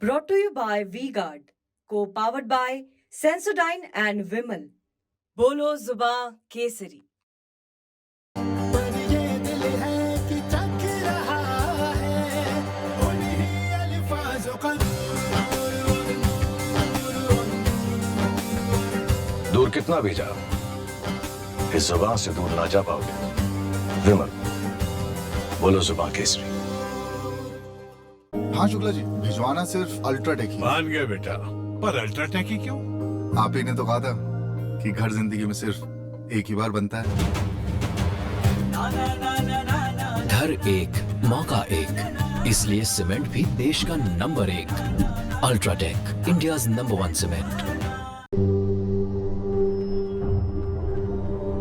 Brought to you by V-Guard, co-powered by Sensodyne and Vimal. बोलो जुबा केसरी। पर ये दिल है कि चख रहा है उन्हीं अल्फाजों का दूर कितना भी जाओ, इस जुबान से दूर ना जा पाओगे। विमल, बोलो जुबान केसरी। हाँ शुक्ला जी, भिजवाना सिर्फ अल्ट्राटेक ही। मान गया बेटा, पर अल्ट्राटेक ही क्यों? आप ही ने तो कहा था कि घर जिंदगी में सिर्फ एक ही बार बनता है। घर एक मौका एक, इसलिए सीमेंट भी देश का number 1। UltraTech, India's number 1 cement.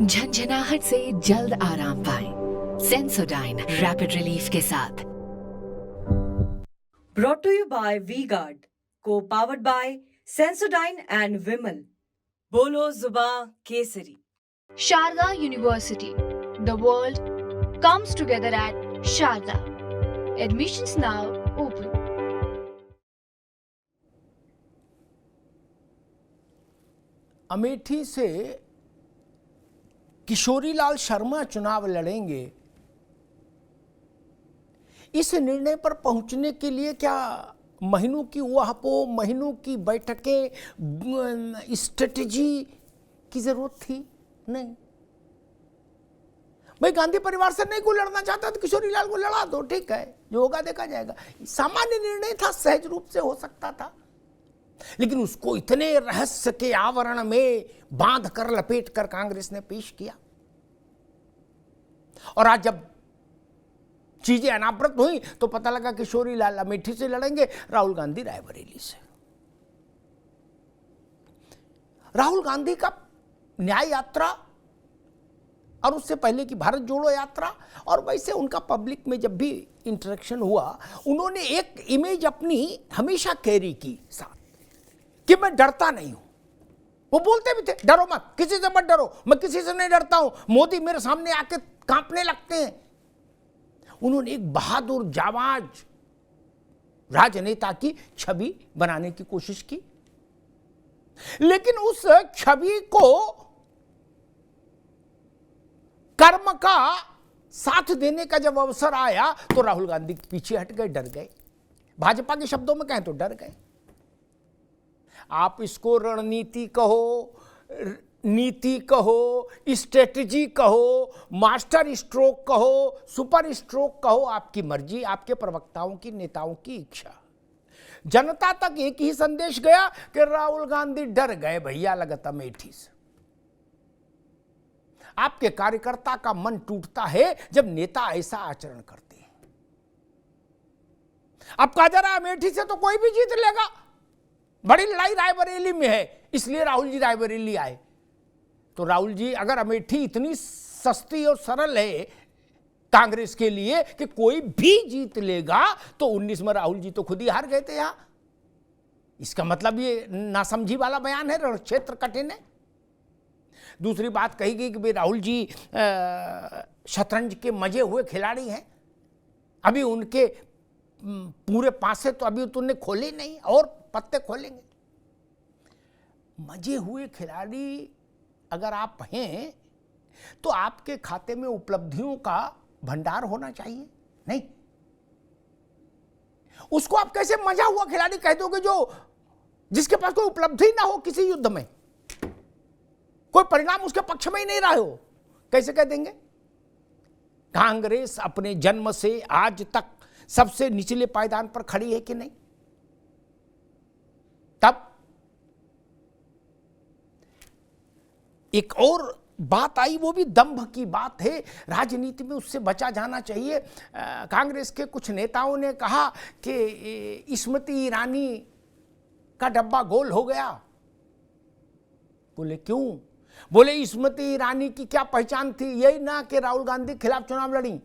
झंझनाहट से जल्द आराम पाएं सेंसोडाइन रैपिड रिलीफ के साथ। Brought to you by V-Guard, co-powered by Sensodyne and Vimal. बोलो जुबा Kesari. Sharda University. The world comes together at Sharda. Admissions now open. Amethi से किशोरीलाल शर्मा चुनाव लड़ेंगे, इस निर्णय पर पहुंचने के लिए क्या महीनों की उहापोह, महीनों की बैठकें, स्ट्रेटेजी की जरूरत थी? नहीं। भाई गांधी परिवार से नहीं कोई लड़ना चाहता तो किशोरीलाल को लड़ा दो, ठीक है, जो होगा देखा जाएगा। सामान्य निर्णय था, सहज रूप से हो सकता था, लेकिन उसको इतने रहस्य के आवरण में बांध कर लपेट कर कांग्रेस ने पेश किया। और आज जब चीजें अनावृत हुई तो पता लगा किशोरीलाल अमेठी से लड़ेंगे, राहुल गांधी रायबरेली से। राहुल गांधी का न्याय यात्रा और उससे पहले की भारत जोड़ो यात्रा, और वैसे उनका पब्लिक में जब भी इंटरेक्शन हुआ, उन्होंने एक इमेज अपनी हमेशा कैरी की साथ कि मैं डरता नहीं हूं। वो बोलते भी थे, डरो मत, किसी से मत डरो, मैं किसी से नहीं डरता हूं, मोदी मेरे सामने आके कांपने लगते हैं। उन्होंने एक बहादुर जाबाज राजनेता की छवि बनाने की कोशिश की, लेकिन उस छवि को कर्म का साथ देने का जब अवसर आया तो राहुल गांधी पीछे हट गए, डर गए। भाजपा के शब्दों में कहें तो डर गए। आप इसको रणनीति कहो, नीति कहो, स्ट्रेटजी कहो, मास्टर स्ट्रोक कहो, सुपर स्ट्रोक कहो, आपकी मर्जी, आपके प्रवक्ताओं की, नेताओं की इच्छा। जनता तक एक ही संदेश गया कि राहुल गांधी डर गए भैया लगत अमेठी से। आपके कार्यकर्ता का मन टूटता है जब नेता ऐसा आचरण करते हैं। अब कहा जा रहा है अमेठी से तो कोई भी जीत लेगा, बड़ी लड़ाई रायबरेली में है, इसलिए राहुल जी रायबरेली आए। तो राहुल जी, अगर अमेठी इतनी सस्ती और सरल है कांग्रेस के लिए कि कोई भी जीत लेगा, तो 19 में राहुल जी तो खुद ही हार गए थे यहां। इसका मतलब ये नासमझी वाला बयान है, रण क्षेत्र कठिन है। दूसरी बात कही गई कि राहुल जी शतरंज के मजे हुए खिलाड़ी हैं, अभी उनके पूरे पासे तो अभी तो उन्हें खोले नहीं, और पत्ते खोलेंगे। मजे हुए खिलाड़ी अगर आप हैं तो आपके खाते में उपलब्धियों का भंडार होना चाहिए, नहीं? उसको आप कैसे मजा हुआ खिलाड़ी कह दोगे जो जिसके पास कोई उपलब्धि ना हो किसी युद्ध में, कोई परिणाम उसके पक्ष में ही नहीं रहा हो, कैसे कह देंगे? कांग्रेस अपने जन्म से आज तक सबसे निचले पायदान पर खड़ी है कि नहीं? तब एक और बात आई, वो भी दंभ की बात है, राजनीति में उससे बचा जाना चाहिए। कांग्रेस के कुछ नेताओं ने कहा कि स्मृति ईरानी का डब्बा गोल हो गया। बोले क्यों? बोले स्मृति ईरानी की क्या पहचान थी? यही ना कि राहुल गांधी के खिलाफ चुनाव लड़ी,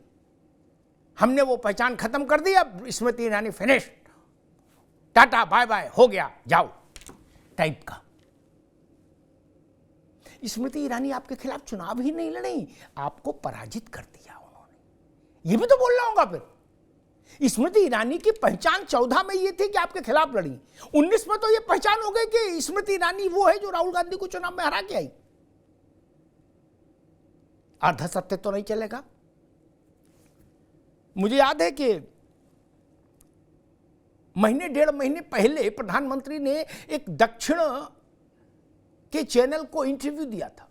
हमने वो पहचान खत्म कर दी, अब Smriti Irani finish, tata bye bye, हो गया, जाओ टाइप का। स्मृति ईरानी आपके खिलाफ चुनाव ही नहीं लड़ी, आपको पराजित कर दिया उन्होंने। ये भी तो बोलना होगा फिर स्मृति ईरानी की पहचान 14 में ये थी कि आपके खिलाफ लड़ी, 19 में तो ये पहचान हो गई कि स्मृति ईरानी वो है जो राहुल गांधी को चुनाव में हरा के आई। अर्ध सत्य तो नहीं चलेगा। मुझे याद है कि महीने 1.5 महीने पहले प्रधानमंत्री ने एक दक्षिण के चैनल को इंटरव्यू दिया था।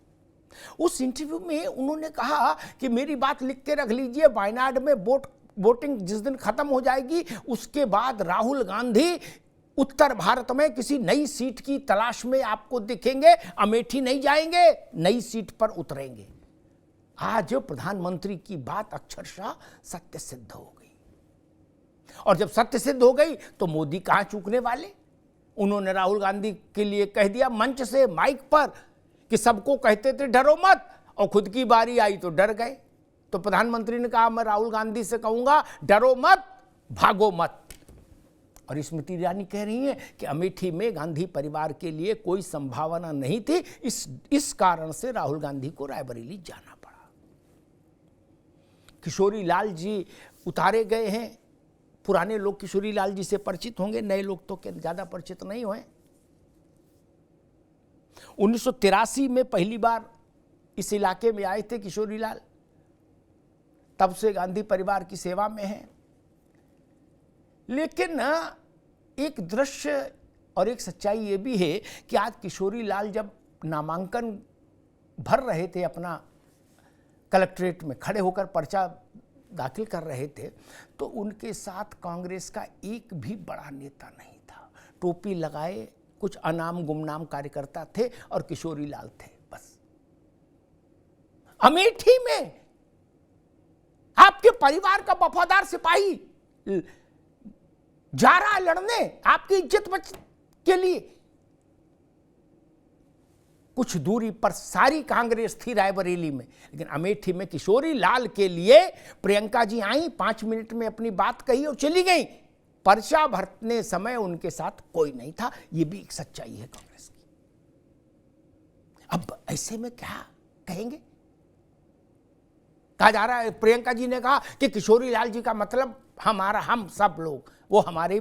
उस इंटरव्यू में उन्होंने कहा कि मेरी बात लिख के रख लीजिए, वायनाड में वोटिंग जिस दिन खत्म हो जाएगी उसके बाद राहुल गांधी उत्तर भारत में किसी नई सीट की तलाश में आपको दिखेंगे, अमेठी नहीं जाएंगे, नई सीट पर उतरेंगे। आज प्रधानमंत्री की बात अक्षरशः सत्य सिद्ध हो गई, और जब सत्य सिद्ध हो गई तो मोदी कहां चूकने वाले। उन्होंने राहुल गांधी के लिए कह दिया मंच से, माइक पर, कि सबको कहते थे डरो मत, और खुद की बारी आई तो डर गए। तो प्रधानमंत्री ने कहा मैं राहुल गांधी से कहूंगा डरो मत, भागो मत। और स्मृति ईरानी कह रही हैं कि अमेठी में गांधी परिवार के लिए कोई संभावना नहीं थी, इस कारण से राहुल गांधी को रायबरेली जाना पड़ा। किशोरी लाल जी उतारे गए हैं। पुराने लोग किशोरी लाल जी से परिचित होंगे, नए लोग तो ज्यादा परिचित नहीं हुए। 1983 में पहली बार इस इलाके में आए थे किशोरी लाल, तब से गांधी परिवार की सेवा में हैं। लेकिन एक दृश्य और एक सच्चाई ये भी है कि आज किशोरी लाल जब नामांकन भर रहे थे, अपना कलेक्ट्रेट में खड़े होकर पर्चा दाखिल कर रहे थे, तो उनके साथ कांग्रेस का एक भी बड़ा नेता नहीं था। टोपी लगाए कुछ अनाम गुमनाम कार्यकर्ता थे और किशोरी लाल थे बस। अमेठी में आपके परिवार का वफादार सिपाही जा रहा है लड़ने आपकी इज्जत के लिए। कुछ दूरी पर सारी कांग्रेस थी रायबरेली में, लेकिन अमेठी में किशोरी लाल के लिए प्रियंका जी आई, 5 मिनट में अपनी बात कही और चली गई। पर्चा भरने समय उनके साथ कोई नहीं था। यह भी एक सच्चाई है कांग्रेस की। अब ऐसे में क्या कहेंगे? कहा जा रहा है, प्रियंका जी ने कहा कि किशोरी लाल जी का मतलब हमारा, हम सब लोग, वो हमारे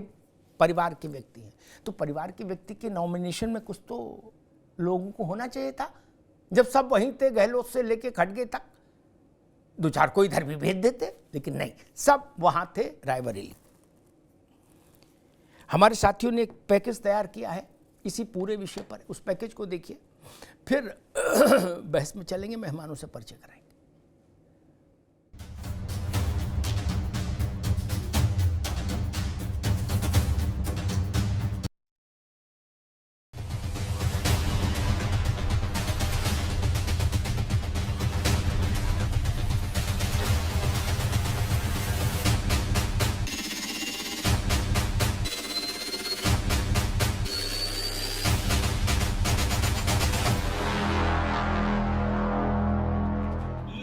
परिवार के व्यक्ति हैं। तो परिवार के व्यक्ति के नॉमिनेशन में कुछ तो लोगों को होना चाहिए था। जब सब वहीं थे, गहलोत से लेके खड़गे तक, 2-4 को इधर भी भेज देते, लेकिन नहीं, सब वहां थे रायबरेली। हमारे साथियों ने एक पैकेज तैयार किया है इसी पूरे विषय पर, उस पैकेज को देखिए, फिर बहस में चलेंगे, मेहमानों से परिचय कराएंगे।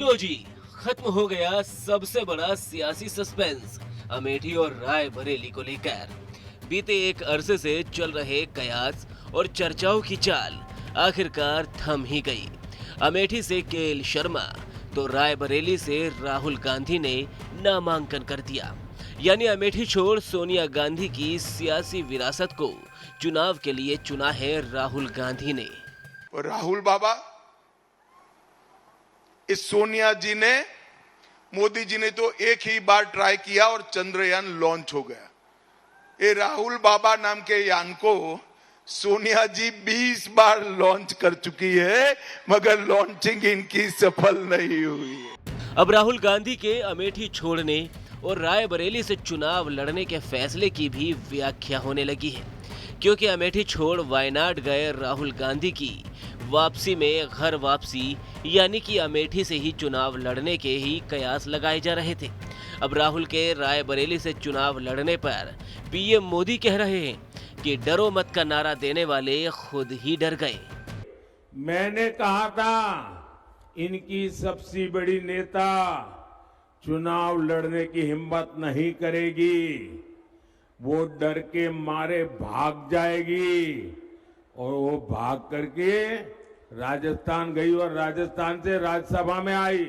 लो जी, खत्म हो गया सबसे बड़ा सियासी सस्पेंस अमेठी और रायबरेली को लेकर। बीते एक अरसे से चल रहे कयास और चर्चाओं की चाल आखिरकार थम ही गई। अमेठी से केएल शर्मा तो रायबरेली से राहुल गांधी ने नामांकन कर दिया। यानी अमेठी छोड़ सोनिया गांधी की सियासी विरासत को चुनाव के लिए चुना है राहुल गांधी ने। और राहुल बाबा, इस सोनिया जी ने, मोदी जी ने तो एक ही बार ट्राई किया और चंद्रयान लॉन्च हो गया। ये राहुल बाबा नाम के यान को सोनिया जी 20 बार लॉन्च कर चुकी है, मगर लॉन्चिंग इनकी सफल नहीं हुई है। अब राहुल गांधी के अमेठी छोड़ने और रायबरेली से चुनाव लड़ने के फैसले की भी व्याख्या होने लगी है, क्योंकि अमेठी छोड़ वायनाड गए राहुल गांधी की वापसी में घर वापसी यानी कि अमेठी से ही चुनाव लड़ने के ही कयास लगाए जा रहे थे। अब राहुल के रायबरेली से चुनाव लड़ने पर पीएम मोदी कह रहे हैं कि डरो मत का नारा देने वाले खुद ही डर गए। मैंने कहा था इनकी सबसे बड़ी नेता चुनाव लड़ने की हिम्मत नहीं करेगी, वो डर के मारे भाग जाएगी। और वो भाग करके राजस्थान गई और राजस्थान से राज्यसभा में आई।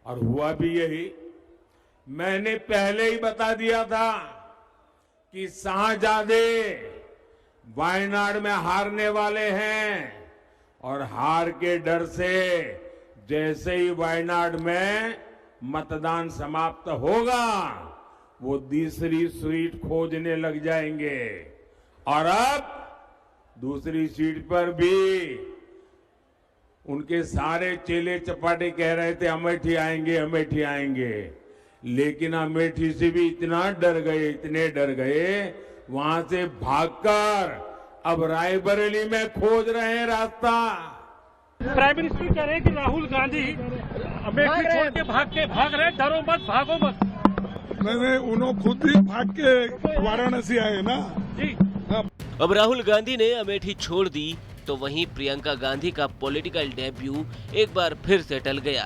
और हुआ भी यही मैंने पहले ही बता दिया था कि शाहजादे वायनाड में हारने वाले हैं और हार के डर से जैसे ही वायनाड में मतदान समाप्त होगा वो दूसरी सीट खोजने लग जाएंगे और अब दूसरी सीट पर भी उनके सारे चेले चपाटे कह रहे थे अमेठी आएंगे अमेठी आएंगे, लेकिन अमेठी से भी इतना डर गए, इतने डर गए, वहां से भागकर अब रायबरेली में खोज रहे हैं रास्ता। प्राइम मिनिस्टर कह रहे हैं कि राहुल गांधी अमेठी छोड़ के भाग रहे, डरो मत, भागो मत। मैंने उन्होंने खुद ही भाग के वाराणसी आए ना जी। अब राहुल गांधी ने अमेठी छोड़ दी तो वहीं प्रियंका गांधी का पॉलिटिकल डेब्यू एक बार फिर से टल गया।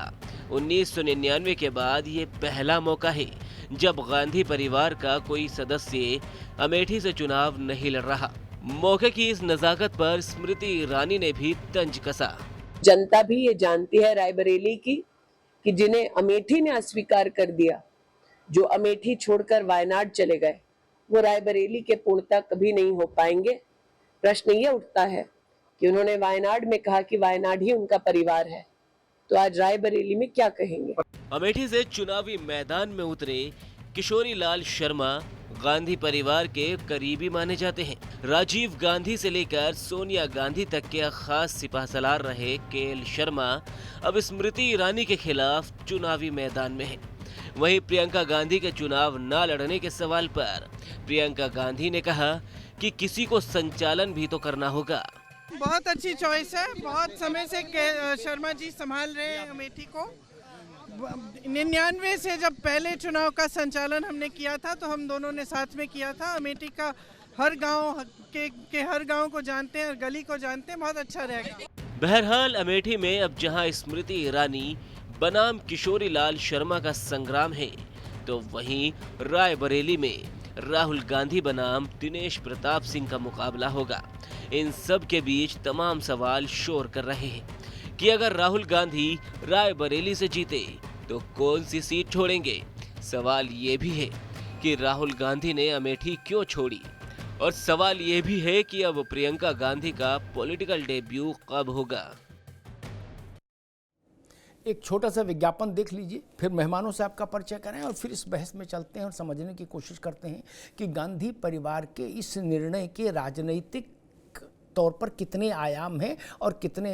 1999 के बाद ये पहला मौका है जब गांधी परिवार का कोई सदस्य अमेठी से चुनाव नहीं लड़ रहा। मौके की इस नजाकत पर स्मृति ईरानी ने भी तंज कसा। जनता भी ये जानती है रायबरेली की कि जिन्हें अमेठी ने अस्वीकार कर दिया, जो अमेठी छोड़कर वायनाड चले गए, वो रायबरेली के पूर्णता कभी नहीं हो पाएंगे। प्रश्न ये उठता है कि उन्होंने वायनाड में कहा कि वायनाड ही उनका परिवार है, तो आज रायबरेली में क्या कहेंगे। अमेठी से चुनावी मैदान में उतरे किशोरी लाल शर्मा गांधी परिवार के करीबी माने जाते हैं। राजीव गांधी से लेकर सोनिया गांधी तक के खास सिपहसालार रहे केएल शर्मा अब स्मृति ईरानी के खिलाफ चुनावी मैदान में है। वहीं प्रियंका गांधी के चुनाव न लड़ने के सवाल पर प्रियंका गांधी ने कहा कि किसी को संचालन भी तो करना होगा। बहुत अच्छी चॉइस है, बहुत समय से शर्मा जी संभाल रहे हैं अमेठी को। 99 से जब पहले चुनाव का संचालन हमने किया था तो हम दोनों ने साथ में किया था। अमेठी का हर गांव के हर गांव को जानते हैं और गली को जानते हैं, बहुत अच्छा रहेगा। बहरहाल अमेठी में अब जहां स्मृति ईरानी बनाम किशोरी लाल शर्मा का संग्राम है, तो वहीं रायबरेली में राहुल गांधी बनाम दिनेश प्रताप सिंह का मुकाबला होगा। इन सब के बीच तमाम सवाल शोर कर रहे हैं कि अगर राहुल गांधी रायबरेली से जीते तो कौन सी सीट छोड़ेंगे। सवाल ये भी है कि राहुल गांधी ने अमेठी क्यों छोड़ी, और सवाल ये भी है कि अब प्रियंका गांधी का पॉलिटिकल डेब्यू कब होगा। एक छोटा सा विज्ञापन देख लीजिए, फिर मेहमानों से आपका परिचय करें और फिर इस बहस में चलते हैं और समझने की कोशिश करते हैं कि गांधी परिवार के इस निर्णय के राजनीतिक तौर पर कितने आयाम हैं और कितने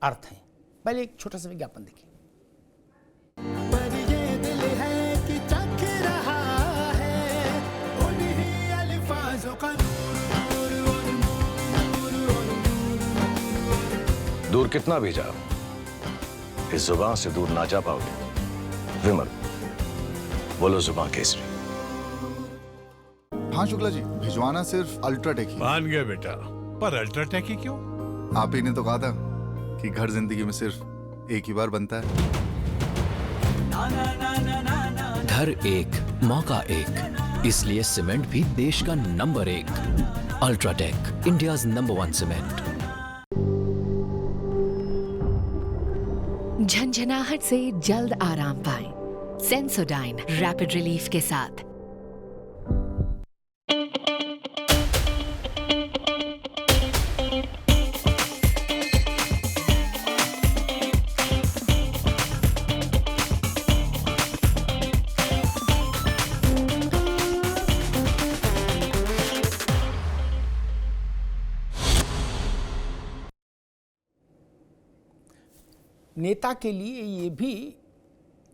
अर्थ हैं। पहले एक छोटा सा विज्ञापन देखिए। पर ये दिल है कि चख रहा है उन्हीं अल्फाजों का दूर कितना भी जाओ, इस जुबान से दूर ना जा पाओगे। विमल, बोलो जुबान केसरी। हाँ शुक्ला जी, भिजवाना सिर्फ अल्ट्राटेक ही। मान गया बेटा, पर अल्ट्राटेक ही क्यों? आप ही ने तो कहा था कि घर जिंदगी में सिर्फ एक ही बार बनता है। घर एक मौका एक, इसलिए सीमेंट भी देश का number 1। UltraTech, India's number 1 cement. झंझनाहट से जल्द आराम पाएं। सेंसोडाइन रैपिड रिलीफ के साथ। नेता के लिए ये भी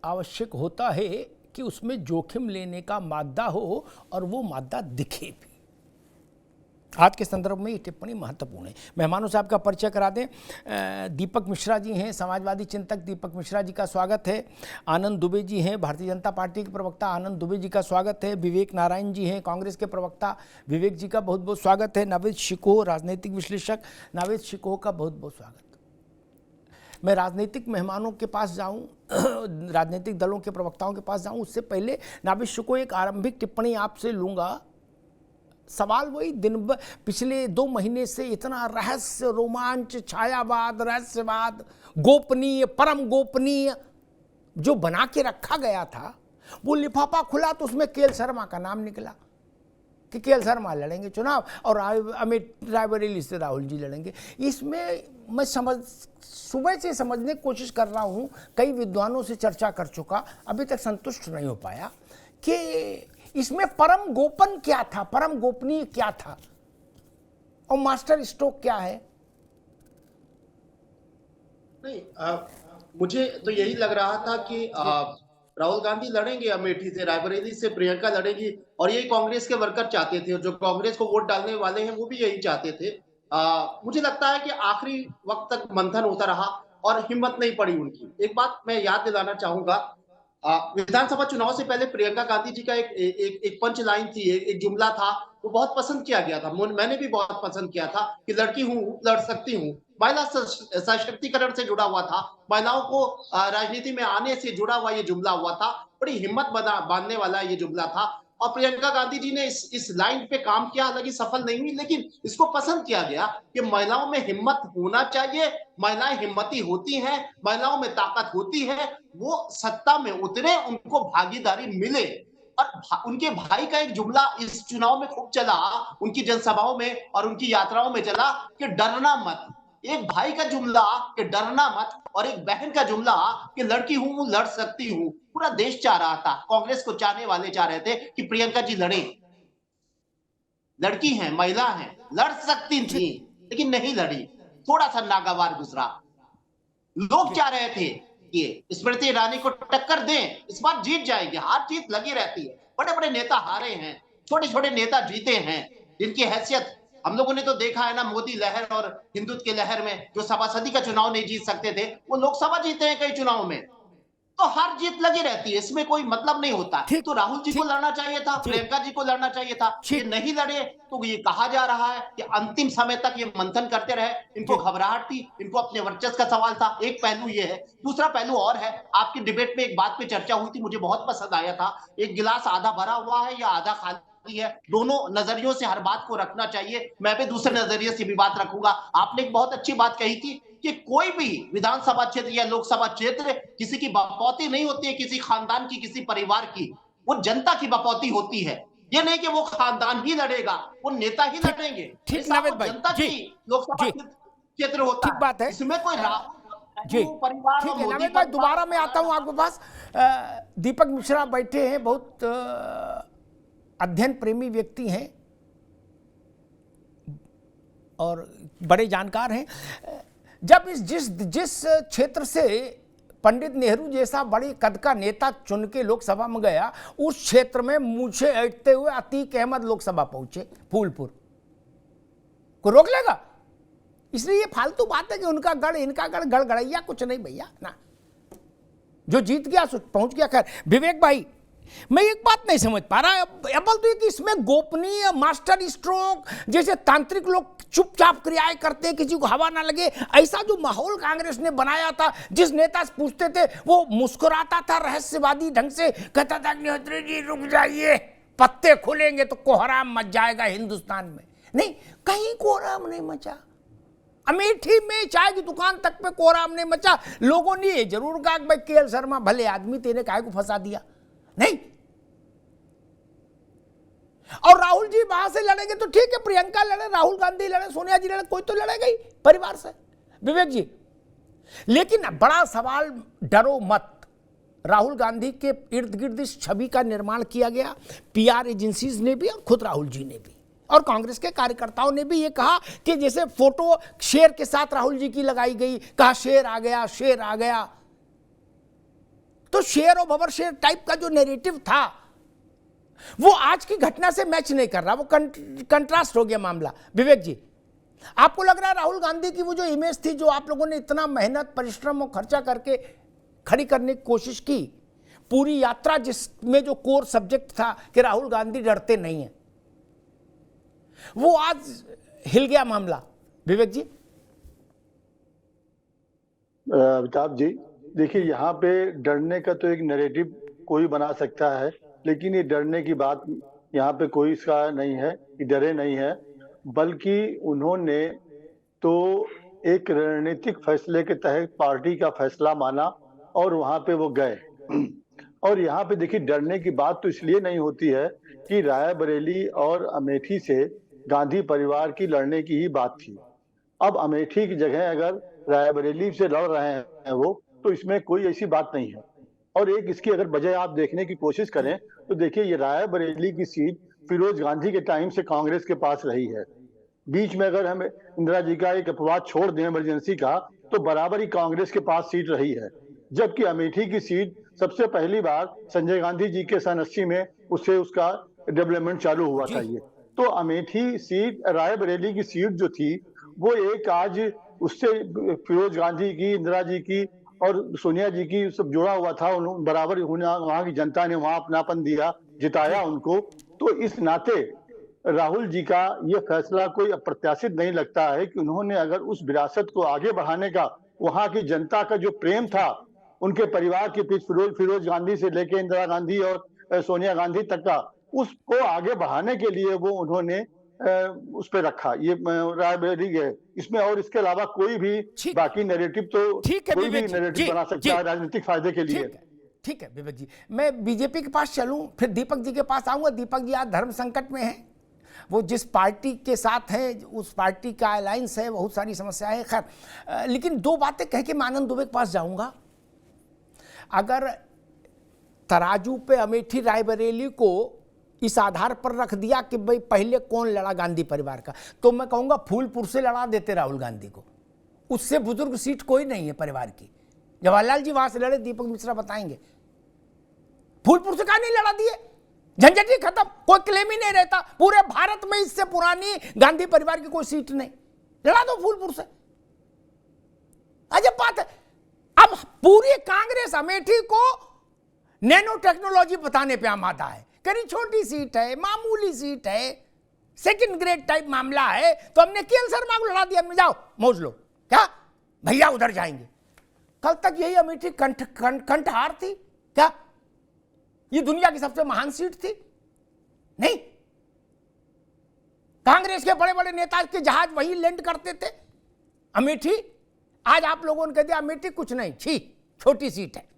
आवश्यक होता है कि उसमें जोखिम लेने का मादा हो और वो मादा दिखे भी। आज के संदर्भ में ये टिप्पणी महत्वपूर्ण है। मेहमानों से आपका परिचय करा दें। दीपक मिश्रा जी हैं, समाजवादी चिंतक दीपक मिश्रा जी का स्वागत है। आनंद दुबे जी हैं, भारतीय जनता पार्टी के प्रवक्ता आनंद दुबे जी का स्वागत है। विवेक नारायण जी हैं, कांग्रेस के प्रवक्ता विवेक जी का बहुत बहुत स्वागत है। नावेद शिकोह, राजनीतिक विश्लेषक नावेद शिकोह का बहुत बहुत स्वागत। मैं राजनीतिक मेहमानों के पास जाऊं, राजनीतिक दलों के प्रवक्ताओं के पास जाऊं, उससे पहले नावेद शिकोह एक आरंभिक टिप्पणी आपसे लूंगा। सवाल वही, पिछले 2 महीने से इतना रहस्य, रोमांच, छायावाद, रहस्यवाद, गोपनीय, परम गोपनीय जो बना के रखा गया था, वो लिफाफा खुला तो उसमें केएल शर्मा का नाम निकला कि केएल शर्मा लड़ेंगे चुनाव और रायबरेली से राहुल जी लड़ेंगे। इसमें मैं सुबह से समझने की कोशिश कर रहा हूँ, कई विद्वानों से चर्चा कर चुका, अभी तक संतुष्ट नहीं हो पाया कि इसमें परम गोपन क्या था, परम गोपनीय क्या था और मास्टर स्ट्रोक क्या है। नहीं, मुझे तो यही लग रहा था कि राहुल गांधी लड़ेंगे अमेठी से, रायबरेली से प्रियंका लड़ेगी और यही कांग्रेस के वर्कर चाहते थे और जो कांग्रेस को वोट डालने वाले हैं वो भी यही चाहते थे। मुझे लगता है कि आखिरी वक्त तक मंथन होता रहा और हिम्मत नहीं पड़ी उनकी। एक बात मैं याद दिलाना चाहूंगा, विधानसभा चुनाव से पहले प्रियंका गांधी जी का एक पंच लाइन थी, एक जुमला था, वो बहुत पसंद किया गया था, मैंने भी बहुत पसंद किया था कि लड़की हूँ लड़ सकती हूँ। महिला सशक्तिकरण से जुड़ा हुआ था, महिलाओं को राजनीति में आने से जुड़ा हुआ ये जुमला हुआ था, बड़ी हिम्मत बांधने वाला ये जुमला था और प्रियंका गांधी जी ने इस लाइन पे काम किया, हालांकि सफल नहीं हुई, लेकिन इसको पसंद किया गया कि महिलाओं में हिम्मत होना चाहिए, महिलाएं हिम्मती होती हैं, महिलाओं में ताकत होती है, वो सत्ता में उतरे, उनको भागीदारी मिले। और उनके भाई का एक जुमला इस चुनाव में खूब चला, उनकी जनसभाओं में और उनकी यात्राओं में चला कि डरना मत। एक भाई का जुमला कि डरना मत और एक बहन का जुमला कि लड़की हूं लड़ सकती हूं। पूरा देश चाह रहा था, कांग्रेस को चाहने वाले चाह रहे थे कि प्रियंका जी लड़े, लड़की हैं, महिला हैं, लड़ सकती थी लेकिन नहीं लड़ी, थोड़ा सा नागवार गुजरा। लोग चाह रहे थे कि स्मृति ईरानी को टक्कर दें, इस बार जीत जाएंगे, हार जीत लगी रहती है, बड़े बड़े नेता हारे हैं, छोटे छोटे नेता जीते हैं जिनकी हैसियत हम लोगों ने तो देखा है ना, मोदी लहर और हिंदुत्व की लहर में जो सभासदी का चुनाव नहीं जीत सकते थे वो लोकसभा जीते हैं कई चुनाव में, तो हार जीत लगी रहती है, इसमें कोई मतलब नहीं होता। तो राहुल जी को लड़ना चाहिए था, प्रियंका जी को लड़ना चाहिए था, ये नहीं लड़े तो ये कहा जा रहा है कि अंतिम समय तक ये मंथन करते रहे, इनको घबराहट थी, इनको अपने वर्चस्व का सवाल था। एक पहलू ये है, दूसरा पहलू और है, आपकी डिबेट में एक बात पे चर्चा हुई थी, मुझे बहुत पसंद आया था, एक गिलास आधा भरा हुआ है या आधा खाली है, दोनों नजरियों से हर बात को रखना चाहिए। मैं भी दूसरे नजरिए से भी बात रखूंगा। आपने एक बहुत अच्छी बात कही थी कि कोई भी विधानसभा क्षेत्र या लोकसभा क्षेत्र किसी की बपौती नहीं होती है, किसी खानदान की, किसी परिवार की, वो जनता की बपौती होती है। ये नहीं कि वो खानदान ही लड़ेगा, वो नेता ही लड़ेंगे, ठीक नावेद भाई, जनता की लोकसभा क्षेत्र होता ठीक बात है, इसमें कोई जी ठीक है नावेद भाई, दोबारा मैं आता हूं आपके पास। दीपक मिश्रा बैठे हैं, बहुत अध्ययन प्रेमी व्यक्ति हैं और बड़े जानकार हैं। जब जिस क्षेत्र से पंडित नेहरू जैसा बड़ी कद का नेता चुन के लोकसभा में गया, उस क्षेत्र में मूछें ऐंठते हुए अतीक अहमद लोकसभा पहुंचे, फूलपुर को रोक लेगा? इसलिए ये फालतू बात है कि उनका गढ़ इनका गढ़, गड़गड़ैया कुछ नहीं भैया ना, जो जीत गया पहुंच गया। खैर विवेक भाई, मैं एक बात नहीं समझ पा रहा, अव्वल तो ये कि इसमें गोपनीय मास्टर स्ट्रोक जैसे तांत्रिक लोग चुपचाप क्रियाएं करते हैं, किसी को हवा ना लगे, ऐसा जो माहौल कांग्रेस ने बनाया था, जिस नेता से पूछते थे वो मुस्कुराता था रहस्यवादी ढंग से, कहता था अग्निहोत्री जी रुक जाइए, पत्ते खुलेंगे तो कोहराम मच जाएगा हिंदुस्तान में। नहीं, कहीं कोहराम नहीं मचा, अमेठी में चाय की दुकान तक पे कोहराम नहीं मचा। लोगों ने ये जरूर कहा कि भाई केएल शर्मा भले आदमी, तेने काहे को फंसा दिया, नहीं। और राहुल जी वहां से लड़ेंगे तो ठीक है, प्रियंका लड़े, राहुल गांधी लड़े, सोनिया जी लड़े, कोई तो लड़ेगा ही परिवार से, विवेक जी। लेकिन बड़ा सवाल, डरो मत, राहुल गांधी के इर्द गिर्द इस छवि का निर्माण किया गया, पीआर एजेंसीज ने भी और खुद राहुल जी ने भी और कांग्रेस के कार्यकर्ताओं ने भी ये कहा कि जैसे फोटो शेर के साथ राहुल जी की लगाई गई, कहा शेर आ गया, शेर आ गया, तो शेर और बबर शेर टाइप का जो नैरेटिव था वो आज की घटना से मैच नहीं कर रहा, वो कंट्रास्ट हो गया मामला। विवेक जी, आपको लग रहा है राहुल गांधी की वो जो इमेज थी, जो आप लोगों ने इतना मेहनत, परिश्रम और खर्चा करके खड़ी करने की कोशिश की, पूरी यात्रा जिसमें जो कोर सब्जेक्ट था कि राहुल गांधी डरते नहीं है, वो आज हिल गया मामला? विवेक जी। अमिताभ जी, देखिए यहाँ पे डरने का तो एक नैरेटिव कोई बना सकता है, लेकिन ये डरने की बात यहाँ पे कोई इसका नहीं है कि डरे नहीं है, बल्कि उन्होंने तो एक रणनीतिक फैसले के तहत पार्टी का फैसला माना और वहाँ पे वो गए। और यहाँ पे देखिए डरने की बात तो इसलिए नहीं होती है कि रायबरेली और अमेठी से गांधी परिवार की लड़ने की ही बात थी। अब अमेठी की जगह अगर रायबरेली से लड़ रहे हैं वो, तो इसमें कोई ऐसी बात नहीं है। और एक इसकी अगर वजह आप देखने की कोशिश करें तो देखिए ये रायबरेली की सीट फिरोज गांधी के टाइम से कांग्रेस के पास रही है। बीच में अगर हम इंदिरा जी का एक अपवाद छोड़ दें इमरजेंसी का, तो बराबर ही कांग्रेस के पास सीट रही है। जबकि अमेठी की सीट सबसे पहली बार संजय गांधी जी के सन 80 में उससे उसका डेवलपमेंट चालू हुआ था। ये तो अमेठी सीट रायबरेली की सीट जो थी वो एक आज उससे फिरोज गांधी की, इंदिरा जी की और सोनिया जी की सब जुड़ा हुआ था। बराबर वहां की जनता ने वहां अपनापन दिया, जिताया उनको। तो इस नाते राहुल जी का ये फैसला कोई अप्रत्याशित नहीं लगता है कि उन्होंने अगर उस विरासत को आगे बढ़ाने का, वहां की जनता का जो प्रेम था उनके परिवार के पीछे फिरोज गांधी से लेके इंदिरा गांधी और सोनिया गांधी तक का, उसको आगे बढ़ाने के लिए वो उन्होंने उस पे रखा ये रायबरेली है। इसमें और इसके अलावा कोई भी बाकी नैरेटिव तो कोई भी नैरेटिव बना सकता है राजनीतिक फायदे के लिए। ठीक है विवेक जी, मैं बीजेपी के पास चलूं, फिर दीपक जी के पास आऊंगा। दीपक जी आज धर्म संकट में हैं, वो जिस पार्टी के साथ है उस पार्टी का अलायंस है, बहुत सारी समस्याएं। खैर, लेकिन दो बातें कह के मैं आनंद दुबे के पास जाऊंगा। अगर तराजू पे अमेठी रायबरेली को इस आधार पर रख दिया कि भाई पहले कौन लड़ा गांधी परिवार का, तो मैं कहूंगा फूलपुर से लड़ा देते राहुल गांधी को। उससे बुजुर्ग सीट कोई नहीं है परिवार की। जवाहरलाल जी वहां से लड़े, दीपक मिश्रा बताएंगे। फूलपुर से कहा नहीं लड़ा दिए, झंझट ही खत्म, कोई क्लेम ही नहीं रहता। पूरे भारत में इससे पुरानी गांधी परिवार की कोई सीट नहीं, लड़ा दो फूलपुर से। अजब बात है। अब पूरी कांग्रेस अमेठी को नैनो टेक्नोलॉजी बताने पे आमादा है। करी छोटी सीट है, मामूली सीट है, सेकंड ग्रेड टाइप मामला है, तो हमने केएल शर्मा को लड़ा दिया, हमने जाओ मौज लो, क्या भैया उधर जाएंगे। कल तक यही अमेठी कंठहार थी क्या? ये दुनिया की सबसे महान सीट थी? नहीं। कांग्रेस के बड़े बड़े नेता के जहाज वही लैंड करते थे। अमेठी आज आप लोगों ने कह दिया अमेठी कुछ नहीं, छी छोटी सीट है।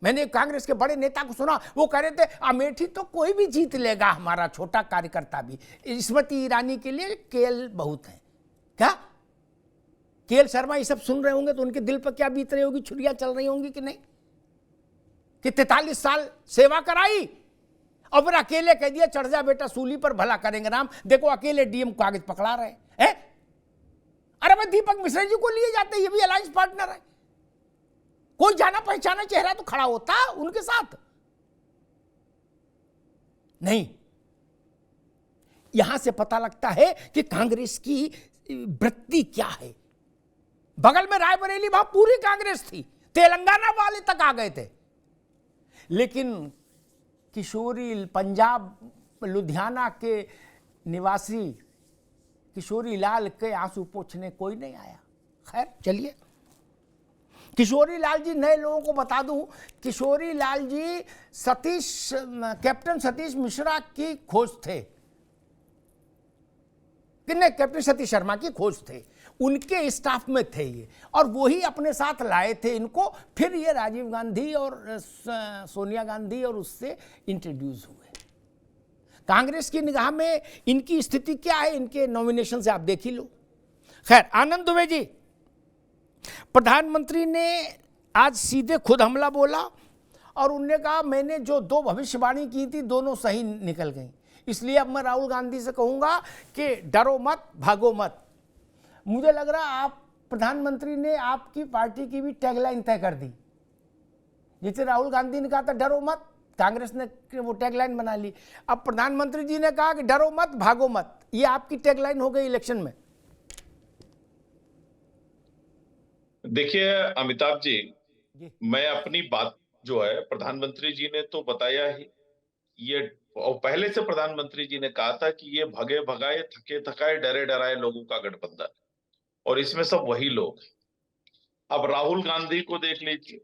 मैंने कांग्रेस के बड़े नेता को सुना, वो कह रहे थे अमेठी तो कोई भी जीत लेगा, हमारा छोटा कार्यकर्ता भी। स्मृति ईरानी के लिए केएल बहुत है क्या? केएल शर्मा ये सब सुन रहे होंगे तो उनके दिल पर क्या बीत रही होगी, छुरियां चल रही होंगी कि नहीं, कि 43 साल सेवा कराई और फिर अकेले कह दिया चढ़ जा बेटा सूली पर, भला करेंगे राम। देखो अकेले डीएम कागज पकड़ा रहे हैं। अरे भाई दीपक मिश्रा जी को लिए जाते, ये भी अलायंस पार्टनर है। कोई जाना पहचाना चेहरा तो खड़ा होता उनके साथ, नहीं। यहां से पता लगता है कि कांग्रेस की वृत्ति क्या है। बगल में रायबरेली, वहां पूरी कांग्रेस थी, तेलंगाना वाले तक आ गए थे, लेकिन किशोरी पंजाब लुधियाना के निवासी किशोरी लाल के आंसू पोंछने कोई नहीं आया। खैर चलिए, किशोरी लाल जी नए लोगों को बता दूं, किशोरी लाल जी कैप्टन सतीश मिश्रा की खोज थे, किन्ने कैप्टन सतीश शर्मा की खोज थे, उनके स्टाफ में थे ये, और वही अपने साथ लाए थे इनको। फिर ये राजीव गांधी और सोनिया गांधी और उससे इंट्रोड्यूस हुए। कांग्रेस की निगाह में इनकी स्थिति क्या है, इनके नॉमिनेशन से आप देख ही लो। खैर, आनंद दुबे जी, प्रधानमंत्री ने आज सीधे खुद हमला बोला और उन्होंने कहा मैंने जो दो भविष्यवाणी की थी दोनों सही निकल गई, इसलिए अब मैं राहुल गांधी से कहूंगा कि डरो मत, भागो मत। मुझे लग रहा आप प्रधानमंत्री ने आपकी पार्टी की भी टैगलाइन तय कर दी। जैसे राहुल गांधी ने कहा था डरो मत, कांग्रेस ने वो टैगलाइन बना ली। अब प्रधानमंत्री जी ने कहा कि डरो मत, भागो मत, ये आपकी टैगलाइन हो गई इलेक्शन में। देखिए अमिताभ जी, मैं अपनी बात जो है, प्रधानमंत्री जी ने तो बताया ही, ये और पहले से प्रधानमंत्री जी ने कहा था कि ये भगे भगाए, थके थकाए, डरे डराए लोगों का गठबंधन, और इसमें सब वही लोग। अब राहुल गांधी को देख लीजिए,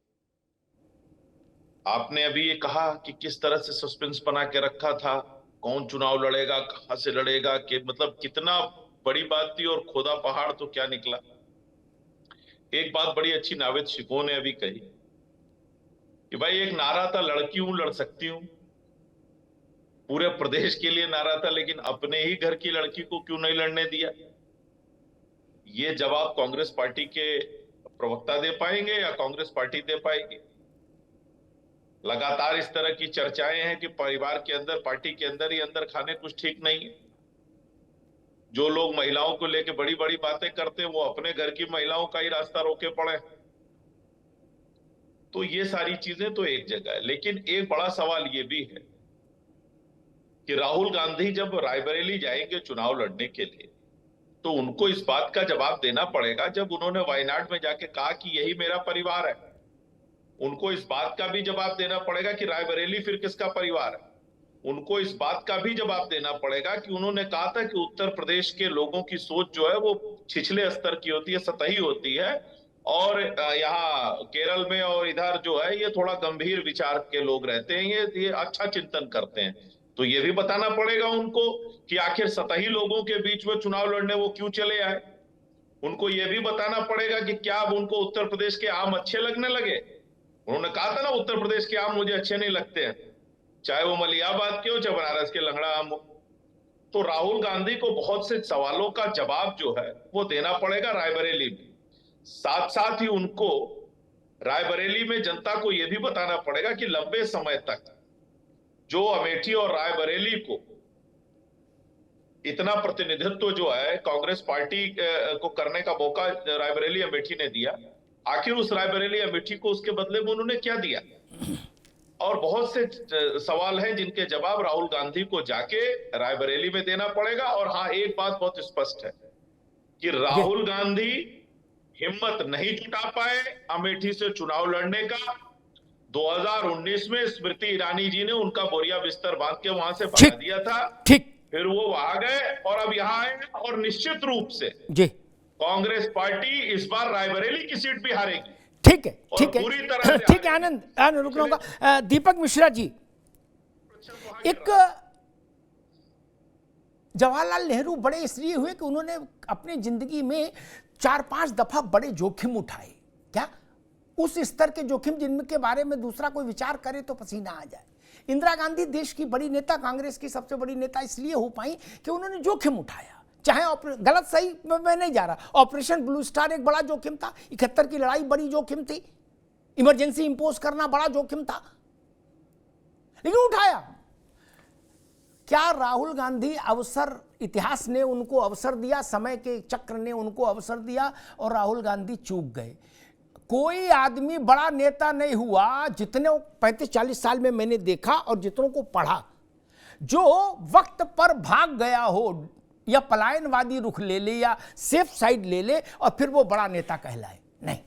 आपने अभी ये कहा कि किस तरह से सस्पेंस बना के रखा था, कौन चुनाव लड़ेगा, कहां से लड़ेगा, कि मतलब कितना बड़ी बात थी, और खोदा पहाड़ तो क्या निकला। एक बात बड़ी अच्छी नावेद शिको ने अभी कही कि भाई एक नारा था लड़की हूं लड़ सकती हूं, पूरे प्रदेश के लिए नारा था, लेकिन अपने ही घर की लड़की को क्यों नहीं लड़ने दिया? ये जवाब कांग्रेस पार्टी के प्रवक्ता दे पाएंगे या कांग्रेस पार्टी दे पाएगी? लगातार इस तरह की चर्चाएं हैं कि परिवार के अंदर, पार्टी के अंदर ही अंदर खाने कुछ ठीक नहीं है। जो लोग महिलाओं को लेकर बड़ी बड़ी बातें करते हैं वो अपने घर की महिलाओं का ही रास्ता रोके पड़े। तो ये सारी चीजें तो एक जगह है, लेकिन एक बड़ा सवाल ये भी है कि राहुल गांधी जब रायबरेली जाएंगे चुनाव लड़ने के लिए, तो उनको इस बात का जवाब देना पड़ेगा, जब उन्होंने वायनाड में जाके कहा कि यही मेरा परिवार है, उनको इस बात का भी जवाब देना पड़ेगा कि रायबरेली फिर किसका परिवार है। उनको इस बात का भी जवाब देना पड़ेगा कि उन्होंने कहा था कि उत्तर प्रदेश के लोगों की सोच जो है वो छिछले स्तर की होती है, सतही होती है, और यहाँ केरल में और इधर जो है ये थोड़ा गंभीर विचार के लोग रहते हैं, ये अच्छा चिंतन करते हैं। तो ये भी बताना पड़ेगा उनको कि आखिर सतही लोगों के बीच में चुनाव लड़ने वो क्यों चले आए। उनको ये भी बताना पड़ेगा कि क्या अब उनको उत्तर प्रदेश के आम अच्छे लगने लगे। उन्होंने कहा था ना, उत्तर प्रदेश के आम मुझे अच्छे नहीं लगते हैं, चाहे वो मलियाबाद के हो चाहे बनारस के लंगड़ा आम हो। तो राहुल गांधी को बहुत से सवालों का जवाब जो है वो देना पड़ेगा रायबरेली में। साथ साथ ही उनको रायबरेली में जनता को यह भी बताना पड़ेगा कि लंबे समय तक जो अमेठी और रायबरेली को इतना प्रतिनिधित्व जो है कांग्रेस पार्टी को करने का मौका रायबरेली अमेठी ने दिया, आखिर उस रायबरेली अमेठी को उसके बदले में उन्होंने क्या दिया। और बहुत से सवाल हैं जिनके जवाब राहुल गांधी को जाके रायबरेली में देना पड़ेगा। और हाँ, एक बात बहुत स्पष्ट है कि राहुल गांधी हिम्मत नहीं जुटा पाए अमेठी से चुनाव लड़ने का। 2019 में स्मृति ईरानी जी ने उनका बोरिया बिस्तर बांध के वहां से भगा दिया था, फिर वो वहां गए और अब यहाँ आए, और निश्चित रूप से कांग्रेस पार्टी इस बार रायबरेली की सीट भी हारेगी। ठीक है, ठीक है, पूरी तरह ठीक है। आनंद रुक लूंगा। दीपक मिश्रा जी, एक जवाहरलाल नेहरू बड़े इसलिए हुए कि उन्होंने अपनी जिंदगी में 4-5 दफा बड़े जोखिम उठाए। क्या उस स्तर के जोखिम जिनके बारे में दूसरा कोई विचार करे तो पसीना आ जाए। इंदिरा गांधी देश की बड़ी नेता, कांग्रेस की सबसे बड़ी नेता इसलिए हो पाई कि उन्होंने जोखिम उठाया। चाहे गलत सही मैं नहीं जा रहा, ऑपरेशन ब्लू स्टार एक बड़ा जोखिम था, 71 की लड़ाई बड़ी जोखिम थी, इमरजेंसी इंपोज करना बड़ा जोखिम था, लेकिन उठाया। क्या राहुल गांधी अवसर, इतिहास ने उनको अवसर दिया, समय के चक्र ने उनको अवसर दिया और राहुल गांधी चूक गए। कोई आदमी बड़ा नेता नहीं हुआ, जितने 35-40 साल में मैंने देखा और जितनों को पढ़ा, जो वक्त पर भाग गया हो या पलायनवादी रुख ले ले या सेफ साइड ले ले और फिर वो बड़ा नेता कहलाए। नहीं,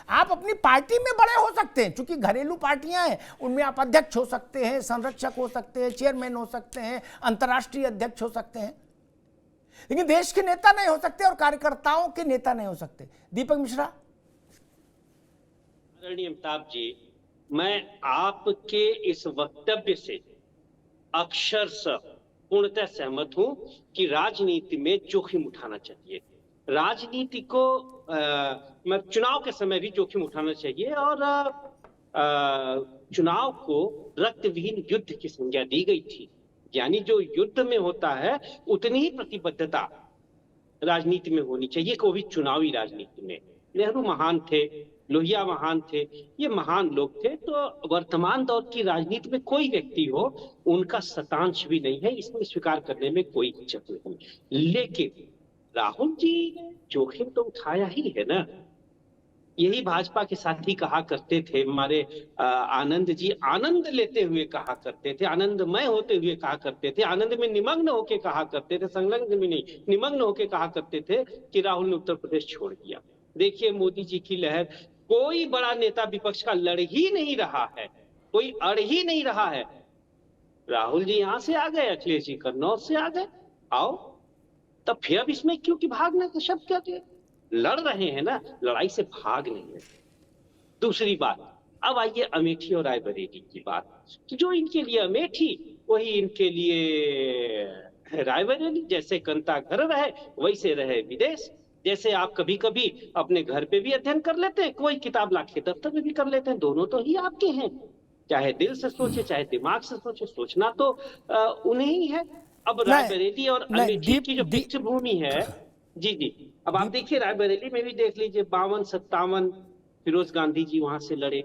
आप अपनी पार्टी में बड़े हो सकते हैं, क्योंकि घरेलू पार्टियां हैं, उनमें आप अध्यक्ष हो सकते हैं, संरक्षक हो सकते हैं, चेयरमैन हो सकते हैं, अंतर्राष्ट्रीय अध्यक्ष हो सकते हैं, लेकिन देश के नेता नहीं हो सकते और कार्यकर्ताओं के नेता नहीं हो सकते। दीपक मिश्रा। आदरणीय अमिताभ जी, मैं आपके इस वक्तव्य से अक्षरशः पूर्णतः सहमत हूं कि राजनीति में जोखिम उठाना चाहिए। राजनीति को चुनाव के समय भी जोखिम उठाना चाहिए और चुनाव को रक्तविहीन युद्ध की संज्ञा दी गई थी। यानी जो युद्ध में होता है उतनी ही प्रतिबद्धता राजनीति में होनी चाहिए, वो भी चुनावी राजनीति में। नेहरू महान थे, लोहिया महान थे, ये महान लोग थे। तो वर्तमान दौर की राजनीति में कोई व्यक्ति हो, उनका शतांश भी नहीं है, इसमें स्वीकार करने में कोई हिचक नहीं। लेकिन राहुल जी जोखिम तो उठाया ही है ना। यही भाजपा के साथी कहा करते थे, हमारे आनंद जी आनंद लेते हुए कहा करते थे, आनंदमय होते हुए कहा करते थे, आनंद में निमग्न होके कहा करते थे, संलग्न में नहीं, निमग्न होके कहा करते थे कि राहुल ने उत्तर प्रदेश छोड़ दिया। देखिए मोदी जी की लहर, कोई बड़ा नेता विपक्ष का लड़ ही नहीं रहा है, कोई अड़ ही नहीं रहा है। राहुल जी यहां से आ गए, अखिलेश जी कन्नौज से आ गए, आओ तब फिर अब इसमें क्यों कि भागने का शब्द क्या थे? लड़ रहे हैं ना, लड़ाई से भाग नहीं है। दूसरी बात, अब आइए अमेठी और रायबरेली की बात। तो जो इनके लिए अमेठी वही इनके लिए रायबरेली। जैसे कंता घर रहे वैसे रहे विदेश। जैसे आप कभी कभी अपने घर पे भी अध्ययन कर लेते हैं, कोई किताब ला के दफ्तर में भी कर लेते हैं, दोनों तो ही आपके हैं। चाहे दिल से सोचे चाहे दिमाग से सोचे, सोचना तो उन्हें ही है। अब रायबरेली और अमेठी की जो पृष्ठभूमि है, जी जी, अब आप देखिए रायबरेली में भी देख लीजिए 52-57 फिरोज गांधी जी वहां से लड़े,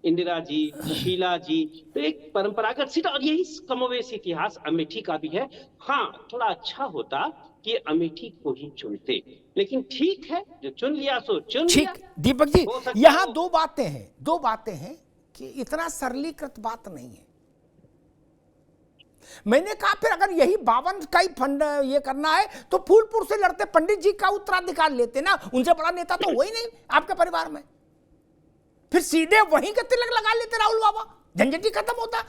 इंदिरा जी, शीला जी, तो एक परंपरागत सीट, और यही कमोवेश इतिहास अमेठी का भी है। हाँ, थोड़ा अच्छा होता कि अमेठी को ही चुनते, लेकिन ठीक है, जो चुन लिया सो चुन लिया। दीपक जी, यहाँ दो बातें हैं कि इतना सरलीकृत बात नहीं है। मैंने कहा फिर अगर यही 52 का ही फंड ये करना है तो फूलपुर से लड़ते पंडित जी का उत्तराधिकार लेते ना, उनसे बड़ा नेता तो वही नहीं आपके परिवार में, फिर सीधे वहीं के तिलक लगा लेते राहुल बाबा, झंझट ही खत्म होता।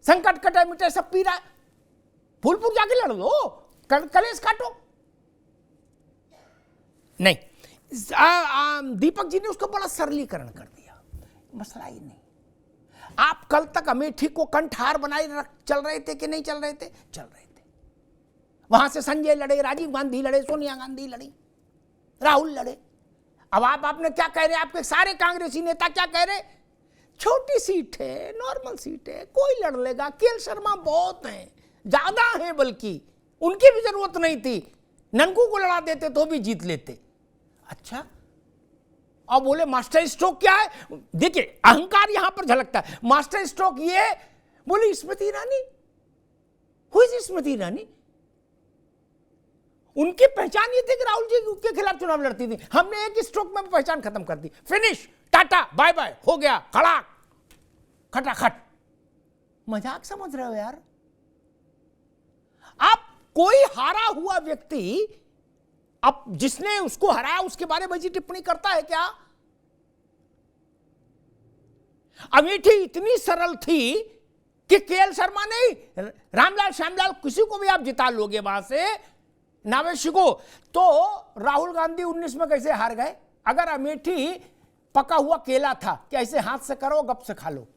संकट कटे मिटे सब पी रहा, फूलपुर जाके लड़ लो, कलेश काटो। नहीं, दीपक जी ने उसको बड़ा सरलीकरण कर दिया, मसला ही नहीं। आप कल तक अमेठी को कंठहार बनाए चल रहे थे कि नहीं चल रहे थे? चल रहे थे। वहां से संजय लड़े, राजीव गांधी लड़े, सोनिया गांधी लड़ी, राहुल लड़े। अब आपने क्या कह रहे, आपके सारे कांग्रेसी नेता क्या कह रहे? छोटी सीट है, नॉर्मल सीट है, कोई लड़ लेगा, केएल शर्मा बहुत हैं, ज्यादा हैं, बल्कि उनकी भी जरूरत नहीं थी, ननकू को लड़ा देते तो भी जीत लेते। अच्छा, अब बोले मास्टर स्ट्रोक क्या है? देखिए अहंकार यहां पर झलकता है। मास्टर स्ट्रोक ये बोले स्मृति ईरानी, हु इज स्मृति ईरानी? उनकी पहचान ये थी कि राहुल जी के खिलाफ चुनाव लड़ती थी, हमने एक स्ट्रोक में पहचान खत्म कर दी, फिनिश, टाटा बाय बाय, हो गया, खड़ा खटाखट। मजाक समझ रहे हो यार आप? कोई हारा हुआ व्यक्ति अब जिसने उसको हराया उसके बारे में टिप्पणी करता है क्या? अमेठी इतनी सरल थी कि केएल शर्मा नहीं, रामलाल श्यामलाल किसी को भी आप जिता लोगे वहां से, नावेशी को, तो राहुल गांधी 19 में कैसे हार गए? अगर अमेठी पका हुआ केला था कि ऐसे हाथ से करो गप से खा लो।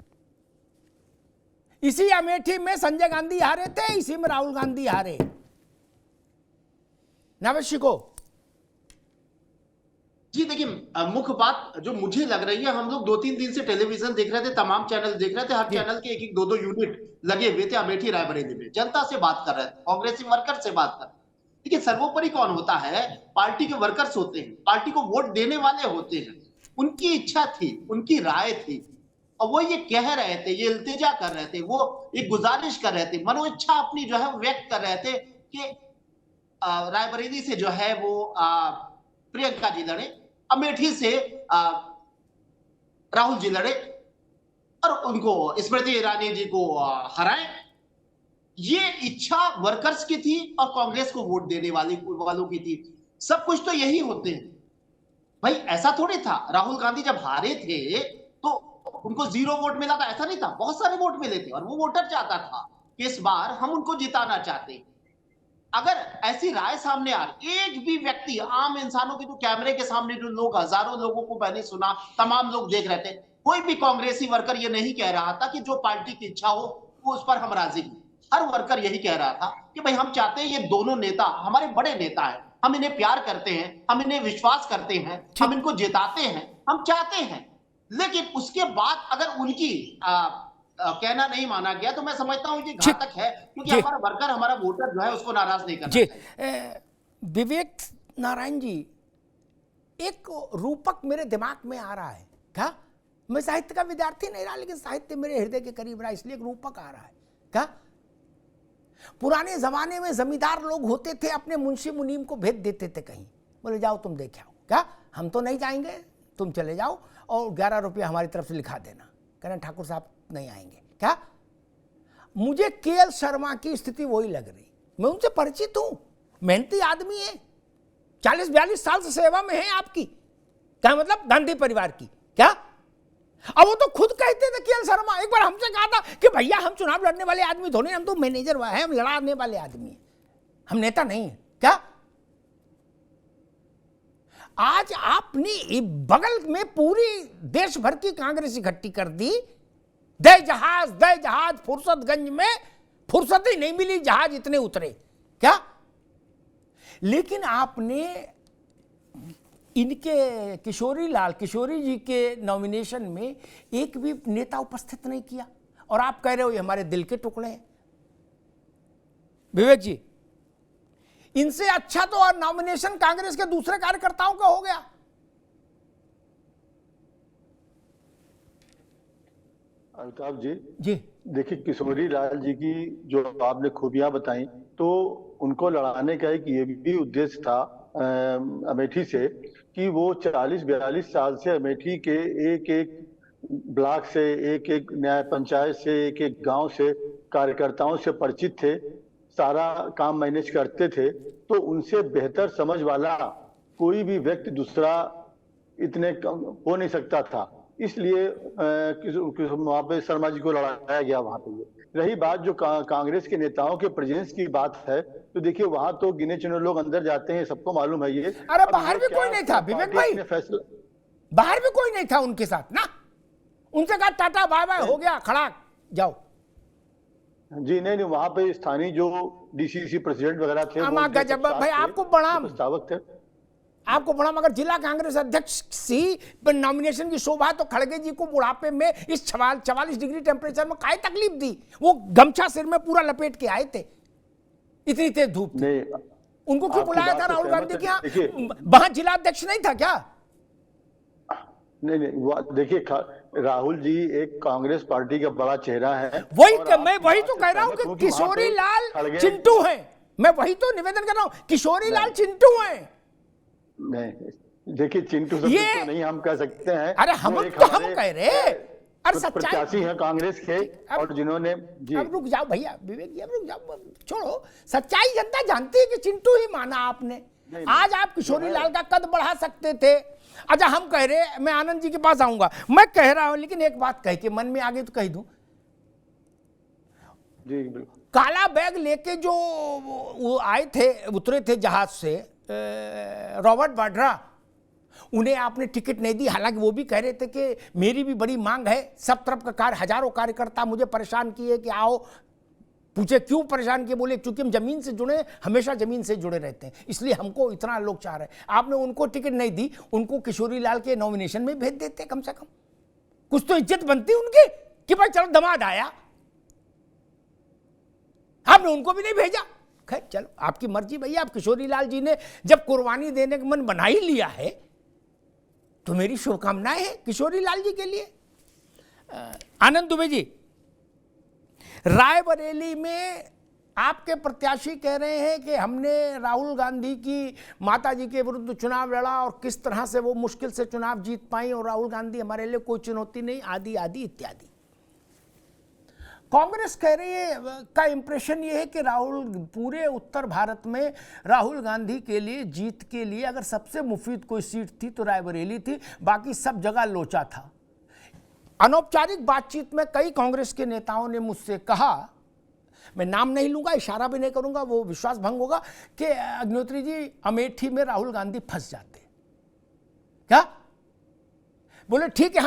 इसी अमेठी में संजय गांधी हारे थे, इसी में राहुल गांधी हारे। नावेशी को जी देखिए, मुख्य बात जो मुझे लग रही है, हम लोग 2-3 दिन से टेलीविजन देख रहे थे, तमाम चैनल देख रहे थे, हर चैनल के 1-1, 2-2 यूनिट लगे हुए थे अमेठी रायबरेली में, जनता से बात कर रहे थे, कांग्रेसी वर्कर से बात कर रहे थे। देखिए सर्वोपरि कौन होता है? पार्टी के वर्कर्स होते हैं, पार्टी को वोट देने वाले होते हैं, उनकी इच्छा थी, उनकी राय थी, और वो ये कह रहे थे, ये इल्तिजा कर रहे थे, वो एक गुजारिश कर रहे थे, मनोइच्छा अपनी जो है व्यक्त कर रहे थे कि रायबरेली से जो है वो प्रियंका जी लड़े, अमेठी से राहुल जी लड़े और उनको स्मृति ईरानी जी को हराए। ये इच्छा वर्कर्स की थी और कांग्रेस को वोट देने वालों की थी। सब कुछ तो यही होते हैं भाई, ऐसा थोड़ी था। राहुल गांधी जब हारे थे तो उनको 0 वोट मिला था, ऐसा नहीं था, बहुत सारे वोट मिले थे और वो वोटर चाहता था कि इस बार हम उनको जिताना चाहते हैं। अगर ऐसी राय सामने आ रही, एक भी व्यक्ति, आम इंसानों की, तो कैमरे के सामने जो लोग, हजारों लोगों को मैंने सुना, तमाम लोग देख रहे थे, कोई भी कांग्रेसी वर्कर ये नहीं कह रहा था कि जो पार्टी की इच्छा हो वो उस पर हम राजी हैं। हर वर्कर यही कह रहा था कि भाई हम चाहते हैं ये दोनों नेता हमारे बड़े नेता हैं, हम इन्हें प्यार करते हैं, हम इन्हें विश्वास करते हैं, हम इनको जिताते हैं, हम चाहते हैं। लेकिन उसके बाद अगर उनकी कहना नहीं माना गया तो मैं समझता हूं कि घातक है, क्योंकि हमारा वर्कर, हमारा वोटर जो है उसको नाराज नहीं करना चाहिए। विवेक नारायण जी, एक रूपक मेरे दिमाग में आ रहा है। क्या? मैं साहित्य का विद्यार्थी नहीं रहा, लेकिन साहित्य मेरे हृदय के करीब रहा, इसलिए एक रूपक आ रहा है। क्या? पुराने जमाने में जमींदार लोग होते थे, अपने मुंशी मुनीम को भेज देते थे कहीं, बोले जाओ तुम देख आओ। क्या? हम तो नहीं जाएंगे, तुम चले जाओ और 11 रुपया हमारी तरफ से लिखा देना। कहना ठाकुर साहब नहीं आएंगे। क्या? मुझे केएल शर्मा की स्थिति वही लग रही। मैं उनसे परिचित हूं, मेहनती आदमी है, 40-42 साल से सेवा में है आपकी। क्या मतलब? गांधी परिवार की। क्या? अब वो तो खुद कहते थे केएल शर्मा, एक बार हमसे कहा था कि भैया हम चुनाव लड़ने वाले आदमी थोड़ी, हम तो मैनेजर हैं, हम लड़ाने वाले आदमी हैं, हम नेता नहीं है। क्या? आज आपने बगल में पूरी देश भर की कांग्रेस इकट्ठी कर दी। दे जहाज फुर्सतगंज में फुर्सत ही नहीं मिली, जहाज इतने उतरे। क्या? लेकिन आपने इनके किशोरी जी के नॉमिनेशन में एक भी नेता उपस्थित नहीं किया, और आप कह रहे हो ये हमारे दिल के टुकड़े हैं। विवेक जी, इनसे अच्छा तो और नॉमिनेशन कांग्रेस के दूसरे कार्यकर्ताओं का हो गया। अमिताभ जी जी देखिए, किशोरी लाल जी की जो आपने खूबियां बताई, तो उनको लड़ाने का एक ये भी उद्देश्य था अमेठी से, कि वो 40-42 साल से अमेठी के एक एक ब्लॉक से, एक एक न्याय पंचायत से, एक एक गांव से कार्यकर्ताओं से परिचित थे, सारा काम मैनेज करते थे, तो उनसे बेहतर समझ वाला कोई भी व्यक्ति दूसरा इतने हो नहीं सकता था। इसलिए वहां पे शर्मा जी को लड़ाया गया। वहां पे रही बात जो कांग्रेस के नेताओं के प्रेजेंस की बात है, तो देखिए वहां तो गिने चुने लोग अंदर जाते हैं, सबको मालूम है ये। अरे बाहर भी कोई नहीं था विवेक भाई, बाहर भी कोई नहीं था उनके साथ ना, उनसे कहा टाटा बाय बाय हो गया, खड़ा जाओ। जी नहीं, वहां पे स्थानीय जो डीसीसी प्रेसिडेंट वगैरह थे, गजब भाई, आपको बड़ा प्रस्तावक थे, आपको बड़ा, मगर जिला कांग्रेस अध्यक्ष सी नॉमिनेशन की शोभा तो खड़गे जी को बुढ़ापे में इस 44 डिग्री टेम्परेचर में काहे तकलीफ दी? वो गमछा सिर में पूरा लपेट के आए थे, इतनी तेज धूप थी। उनको क्यों बुलाया था राहुल गांधी के यहाँ? वहां जिला अध्यक्ष नहीं था क्या? नहीं, देखिए राहुल जी एक कांग्रेस पार्टी का बड़ा चेहरा है। मैं वही तो कह रहा हूँ कि किशोरी लाल चिंटू है, मैं वही तो निवेदन कर रहा हूँ, किशोरी लाल चिंटू है। नहीं, देखिए चिंटू सब तो नहीं हम कह सकते हैं। अरे हम कह रहे, अरे सच्चाई प्रत्याशी है कांग्रेस के, और जिन्होंने जी। अब रुक जाओ भैया विवेक जी, अब रुक जाओ, छोड़ो, सच्चाई जनता जानती है कि चिंटू ही माना आपने। आज आप किशोरी लाल का कद बढ़ा सकते थे। अच्छा हम कह रहे, मैं आनंद जी के पास आऊंगा, मैं कह रहा हूं, लेकिन एक बात कह के मन में आगे तो कह दूं, जी बिल्कुल। काला बैग लेके जो वो आए थे, उतरे थे जहाज से, रॉबर्ट वाड्रा, उन्हें आपने टिकट नहीं दी। हालांकि वो भी कह रहे थे कि मेरी भी बड़ी मांग है, सब तरफ का हजारों कार्यकर्ता मुझे परेशान किए कि आओ। पूछे क्यों परेशान किए? बोले क्योंकि हम जमीन से जुड़े, हमेशा जमीन से जुड़े रहते हैं, इसलिए हमको इतना लोग चाह रहे हैं। आपने उनको टिकट नहीं दी, उनको किशोरी लाल के नॉमिनेशन में भेज देते, कम से कम कुछ तो इज्जत बनती उनकी कि भाई चलो दमाद आया। आपने उनको भी नहीं भेजा। खैर चलो, आपकी मर्जी भैया। आप किशोरी लाल जी ने जब कुर्बानी देने का मन बना ही लिया है, तो मेरी शुभकामनाएं हैं किशोरी लाल जी के लिए। आनंद दुबे जी, रायबरेली में आपके प्रत्याशी कह रहे हैं कि हमने राहुल गांधी की माता जी के विरुद्ध चुनाव लड़ा और किस तरह से वो मुश्किल से चुनाव जीत पाई, और राहुल गांधी हमारे लिए कोई चुनौती नहीं, आदि आदि इत्यादि। कांग्रेस कह रही है, का इंप्रेशन ये है कि राहुल, पूरे उत्तर भारत में राहुल गांधी के लिए, जीत के लिए अगर सबसे मुफीद कोई सीट थी तो रायबरेली थी, बाकी सब जगह लोचा था। अनौपचारिक बातचीत में कई कांग्रेस के नेताओं ने मुझसे कहा, मैं नाम नहीं लूंगा, इशारा भी नहीं करूंगा, वो विश्वास भंग होगा, कि अग्निहोत्री जी अमेठी में राहुल गांधी फंस जाते। क्या बोले? ठीक है,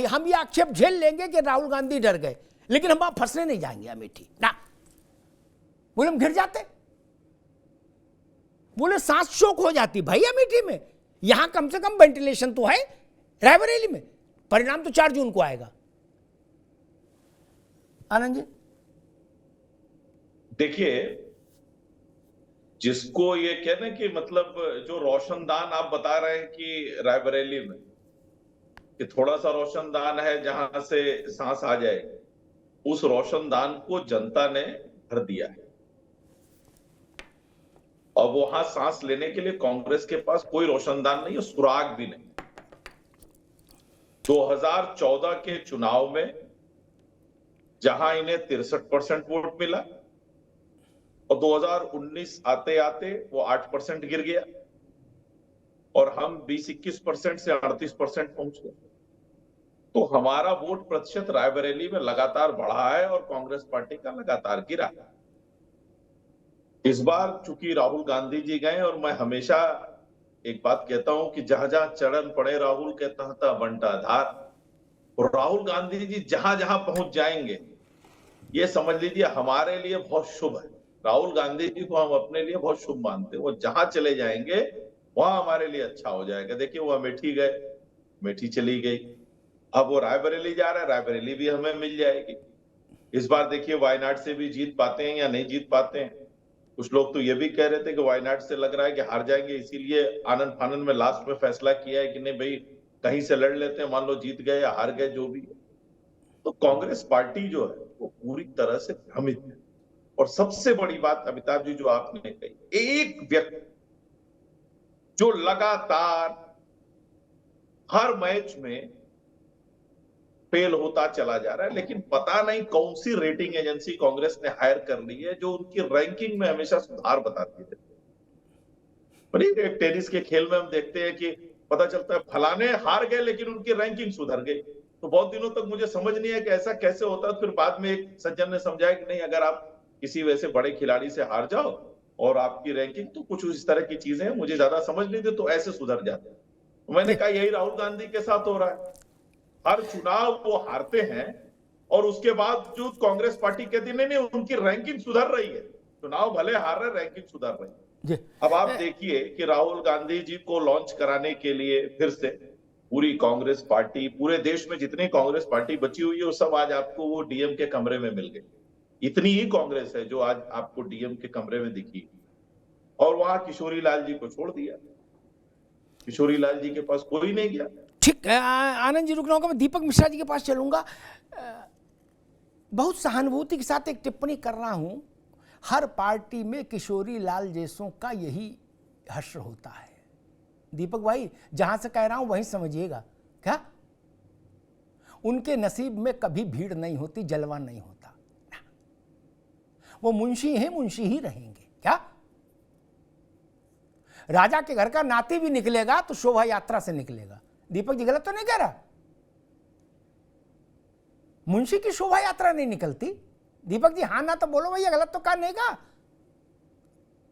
हम ये आक्षेप झेल लेंगे कि राहुल गांधी डर गए, लेकिन हम वहां फंसने नहीं जाएंगे अमेठी ना। बोले हम घिर जाते। बोले सांस चोक हो जाती भाई अमेठी में, यहां कम से कम वेंटिलेशन तो है, रायबरेली में परिणाम तो 4 जून को आएगा। आनंद जी, देखिए, जिसको ये कहने कि मतलब जो रोशनदान आप बता रहे हैं कि रायबरेली में कि थोड़ा सा रोशनदान है जहां से सांस आ जाए, उस रोशनदान को जनता ने भर दिया है। और वहां सांस लेने के लिए कांग्रेस के पास कोई रोशनदान नहीं है, सुराग भी नहीं। 2014 के चुनाव में जहां इन्हें 63% वोट मिला, और 2019 आते आते वो 8% गिर गया, और हम 20-21% से 38% पहुंच गए। तो हमारा वोट प्रतिशत रायबरेली में लगातार बढ़ा है और कांग्रेस पार्टी का लगातार गिरा। इस बार चूंकि राहुल गांधी जी गए, और मैं हमेशा एक बात कहता हूं कि जहां जहां चरण पड़े राहुल के तहता बंटा धार, और राहुल गांधी जी जहां जहां पहुंच जाएंगे, ये समझ लीजिए हमारे लिए बहुत शुभ है। राहुल गांधी जी को हम अपने लिए बहुत शुभ मानते हैं। वो जहां चले जाएंगे वहां हमारे लिए अच्छा हो जाएगा। देखिए वो अमेठी गए, अमेठी चली गई, अब वो रायबरेली जा रहा है, रायबरेली भी हमें मिल जाएगी। इस बार देखिए वायनाड से भी जीत पाते हैं या नहीं जीत पाते हैं। कुछ लोग तो ये भी कह रहे थे कि वायनाड से लग रहा है कि हार जाएंगे, इसीलिए आनंद फानंद में लास्ट में फैसला किया है कि नहीं भाई कहीं से लड़ लेते हैं, मान लो जीत गए या हार गए जो भी है। तो कांग्रेस पार्टी जो है वो पूरी तरह से भ्रमित है। और सबसे बड़ी बात अमिताभ जी जो आपने कही, एक व्यक्ति जो लगातार हर मैच में फेल होता चला जा रहा है, लेकिन पता नहीं कौन सी रेटिंग एजेंसी कांग्रेस ने हायर कर ली है जो उनकी रैंकिंग में हमेशा सुधार बताती है। टेनिस के खेल में हम देखते हैं कि पता चलता है फलाने हार गए लेकिन उनकी रैंकिंग सुधर गई। तो बहुत दिनों तक मुझे समझ नहीं है कि ऐसा कैसे होता है। फिर बाद में एक सज्जन ने समझाया कि नहीं, अगर आप किसी वैसे बड़े खिलाड़ी से हार जाओ और आपकी रैंकिंग तो कुछ इस तरह की चीजें हैं, मुझे ज्यादा समझ नहीं थी, तो ऐसे सुधर जाते हैं। मैंने कहा यही राहुल गांधी के साथ हो रहा है। हर चुनाव वो हारते हैं और उसके बाद जो कांग्रेस पार्टी कहती नहीं नहीं उनकी रैंकिंग सुधर रही है। चुनाव भले हार रहे, रैंकिंग सुधर रही है। अब आप देखिए कि राहुल गांधी जी को लॉन्च कराने के लिए फिर से पूरी कांग्रेस पार्टी, पूरे देश में जितनी कांग्रेस पार्टी बची हुई है वो सब आज आपको वो डीएम के कमरे में मिल गई। इतनी ही कांग्रेस है जो आज आपको डीएम के कमरे में दिखी। और वहां किशोरी लाल जी को छोड़ दिया, किशोरी लाल जी के पास कोई नहीं गया। ठीक है आनंद जी, रुकना होगा। मैं दीपक मिश्रा जी के पास चलूंगा। बहुत सहानुभूति के साथ एक टिप्पणी कर रहा हूं, हर पार्टी में किशोरी लाल जैसों का यही हश्र होता है। दीपक भाई जहां से कह रहा हूं वहीं समझिएगा, क्या उनके नसीब में कभी भीड़ नहीं होती, जलवा नहीं होता। वो मुंशी हैं, मुंशी ही रहेंगे। क्या राजा के घर का नाती भी निकलेगा तो शोभा यात्रा से निकलेगा। दीपक जी गलत तो नहीं कह रहा? मुंशी की शोभा यात्रा नहीं निकलती। दीपक जी हाँ ना तो बोलो भैया, गलत तो कहा नहीं कहा?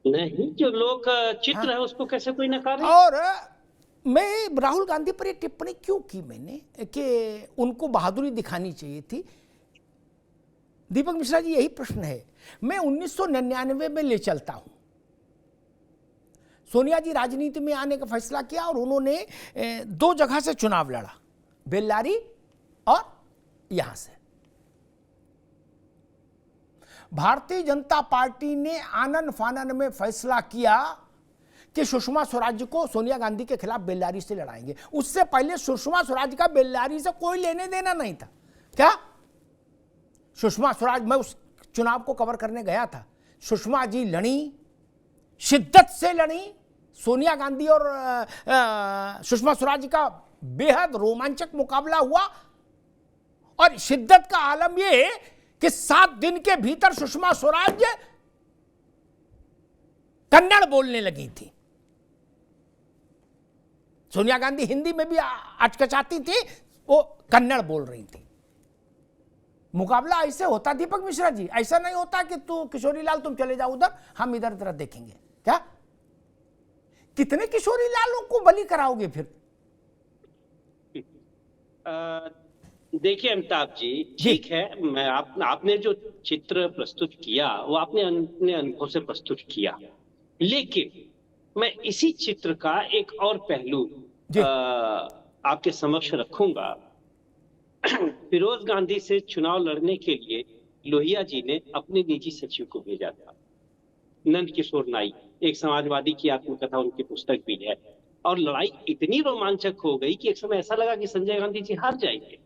नहीं, जो लोक चित्र है उसको कैसे कोई नकारे। और मैं राहुल गांधी पर ये टिप्पणी क्यों की मैंने कि उनको बहादुरी दिखानी चाहिए थी। दीपक मिश्रा जी यही प्रश्न है। मैं 1999 में ले चलता हूं। सोनिया जी राजनीति में आने का फैसला किया और उन्होंने 2 जगह से चुनाव लड़ा, बेल्लारी और यहां से। भारतीय जनता पार्टी ने आनन फानन में फैसला किया कि सुषमा स्वराज को सोनिया गांधी के खिलाफ बेल्लारी से लड़ाएंगे। उससे पहले सुषमा स्वराज का बेल्लारी से कोई लेने देना नहीं था। क्या सुषमा स्वराज, मैं उस चुनाव को कवर करने गया था, सुषमा जी लड़ी, शिद्दत से लड़ी। सोनिया गांधी और सुषमा स्वराज का बेहद रोमांचक मुकाबला हुआ और शिद्दत का आलम यह कि 7 दिन के भीतर सुषमा स्वराज कन्नड़ बोलने लगी थी। सोनिया गांधी हिंदी में भी अचकचाती थी, वो कन्नड़ बोल रही थी। मुकाबला ऐसे होता दीपक मिश्रा जी, ऐसा नहीं होता कि तू किशोरी लाल तुम चले जाओ उधर, हम इधर तरह देखेंगे। क्या कितने किशोरी लालों को बलि कराओगे फिर? देखिए अमिताभ जी, ठीक है, मैं आपने जो चित्र प्रस्तुत किया वो आपने अपने अनुभव से प्रस्तुत किया, लेकिन मैं इसी चित्र का एक और पहलू आपके समक्ष रखूंगा। फिरोज गांधी से चुनाव लड़ने के लिए लोहिया जी ने अपने निजी सचिव को भेजा था, नंद किशोर नाई, एक समाजवादी की आत्मकथा उनकी पुस्तक भी है। और लड़ाई इतनी रोमांचक हो गई कि एक समय ऐसा लगा कि संजय गांधी जी हार जाएंगे।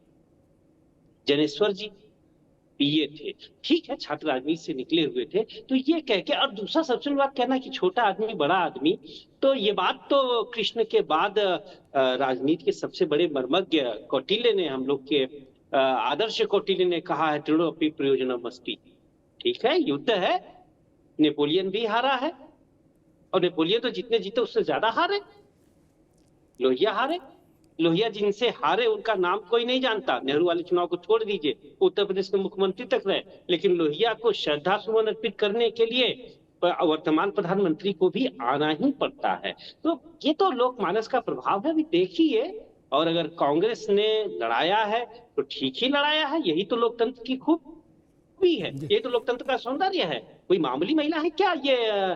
जनेश्वर जी ये थे, ठीक है, छात्र राजनीति से निकले हुए थे, तो ये कह के, और दूसरा सबसे बड़ी बात कहना कि छोटा आदमी बड़ा आदमी, तो ये बात तो कृष्ण के बाद राजनीति के सबसे बड़े मर्मज्ञ कौटिल्य ने, हम लोग के आदर्श कौटिल्य ने कहा है, तृणो अपि प्रयोजनमस्ति। ठीक है, युद्ध है, नेपोलियन भी हारा है और नेपोलियन तो जितने जीते उससे ज्यादा हारे। लोहिया हारे, लोहिया जिनसे हारे उनका नाम कोई नहीं जानता। नेहरू वाले चुनाव को छोड़ दीजिए, उत्तर प्रदेश के मुख्यमंत्री तक रहे, लेकिन लोहिया को श्रद्धा सुमन अर्पित करने के लिए वर्तमान प्रधानमंत्री को भी आना ही पड़ता है। तो ये तो लोकमानस का प्रभाव है, भी देखिए। और अगर कांग्रेस ने लड़ाया है तो ठीक ही लड़ाया है, यही तो लोकतंत्र की खूबी है, ये तो लोकतंत्र का सौंदर्य है। कोई मामूली महिला है क्या? ये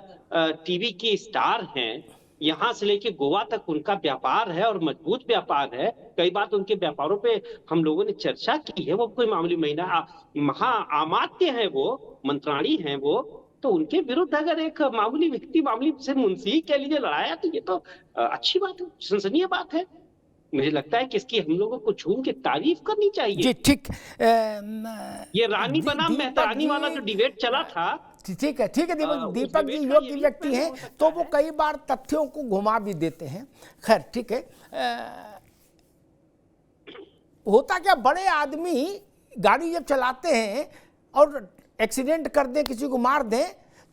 टीवी की स्टार हैं, यहाँ से लेके गोवा तक उनका व्यापार है और मजबूत व्यापार है। कई बार तो उनके व्यापारों पे हम लोगों ने चर्चा की है। वो कोई मामूली महा आमात्य है, वो मंत्राणी है वो, तो उनके विरुद्ध अगर एक मामूली व्यक्ति मामूली से मुंशी कह लीजिए लड़ाया, तो ये तो अच्छी बात है, प्रशंसनीय बात है। मुझे लगता है कि इसकी हम लोगों को झूम के तारीफ करनी चाहिए। जी ठीक। ये रानी बनाम मेहतरानी वाला जो डिबेट चला था, ठीक है दीपक जी योग्य व्यक्ति हैं, तो वो कई बार तथ्यों को घुमा भी देते हैं। खैर ठीक है। होता क्या, बड़े आदमी गाड़ी जब चलाते हैं और एक्सीडेंट कर दें, किसी को मार दें,